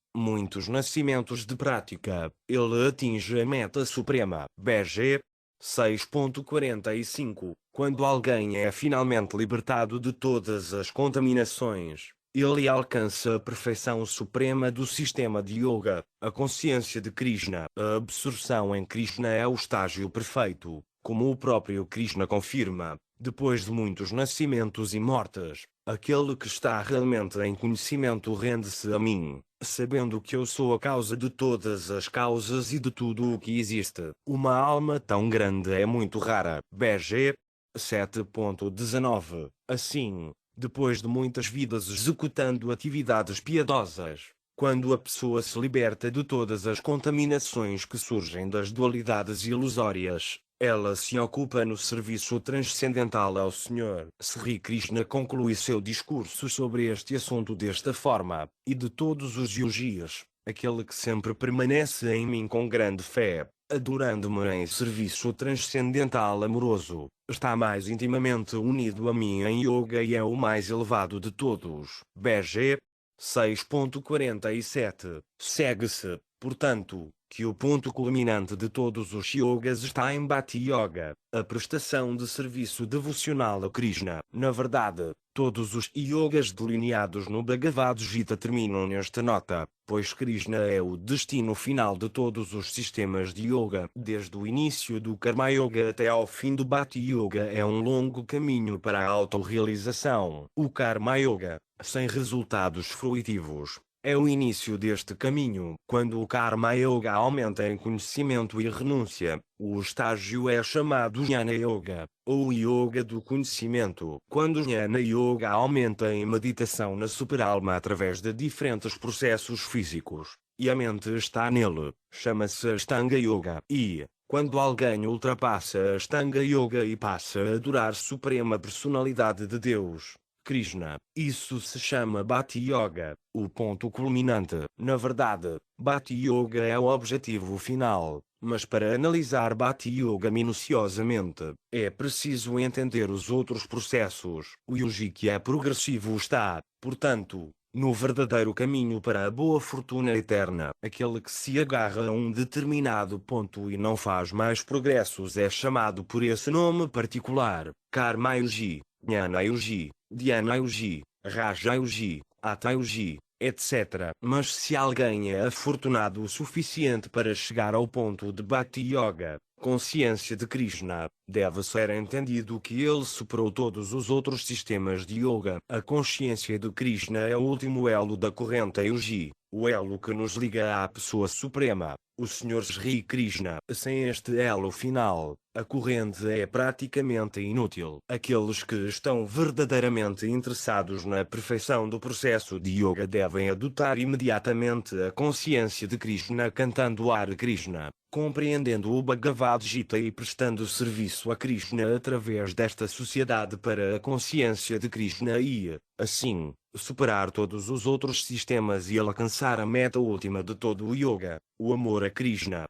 nascimentos de prática, ele atinge a meta suprema. BG 6.45. Quando alguém é finalmente libertado de todas as contaminações, ele alcança a perfeição suprema do sistema de yoga, a consciência de Krishna. A absorção em Krishna é o estágio perfeito, como o próprio Krishna confirma. Depois de muitos nascimentos e mortes, aquele que está realmente em conhecimento rende-se a mim, sabendo que eu sou a causa de todas as causas e de tudo o que existe. Uma alma tão grande é muito rara. BG 7.19. Assim, depois de muitas vidas executando atividades piedosas, quando a pessoa se liberta de todas as contaminações que surgem das dualidades ilusórias, ela se ocupa no serviço transcendental ao Senhor. Sri Krishna conclui seu discurso sobre este assunto desta forma: e de todos os yogis, aquele que sempre permanece em mim com grande fé, adorando-me em serviço transcendental amoroso, está mais intimamente unido a mim em yoga e é o mais elevado de todos. BG 6.47. Segue-se, portanto, que o ponto culminante de todos os yogas está em Bhakti Yoga, a prestação de serviço devocional a Krishna. Na verdade, todos os yogas delineados no Bhagavad Gita terminam nesta nota, pois Krishna é o destino final de todos os sistemas de yoga. Desde o início do Karma Yoga até ao fim do Bhakti Yoga é um longo caminho para a autorrealização. O Karma Yoga, sem resultados fruitivos, é o início deste caminho. Quando o Karma Yoga aumenta em conhecimento e renúncia, o estágio é chamado Jnana Yoga, ou Yoga do conhecimento. Quando o Jnana Yoga aumenta em meditação na superalma através de diferentes processos físicos, e a mente está nele, chama-se Ashtanga Yoga. E, quando alguém ultrapassa a Ashtanga Yoga e passa a adorar a Suprema Personalidade de Deus, Krishna, isso se chama Bhakti Yoga, o ponto culminante. Na verdade, Bhakti Yoga é o objetivo final, mas para analisar Bhakti Yoga minuciosamente, é preciso entender os outros processos. O yogi que é progressivo está, portanto, no verdadeiro caminho para a boa fortuna eterna. Aquele que se agarra a um determinado ponto e não faz mais progressos é chamado por esse nome particular: Karma Yogi, Jnana Yogi, Dhyana Yogi, Raja Yogi, Hatha Yogi, etc. Mas se alguém é afortunado o suficiente para chegar ao ponto de Bhakti Yoga, consciência de Krishna, deve ser entendido que ele superou todos os outros sistemas de yoga. A consciência de Krishna é o último elo da corrente yogi, o elo que nos liga à pessoa suprema, o Senhor Sri Krishna. Sem este elo final, a corrente é praticamente inútil. Aqueles que estão verdadeiramente interessados na perfeição do processo de yoga devem adotar imediatamente a consciência de Krishna cantando Hare Krishna, compreendendo o Bhagavad Gita e prestando serviço a Krishna através desta sociedade para a consciência de Krishna e, assim, superar todos os outros sistemas e alcançar a meta última de todo o yoga, o amor a Krishna.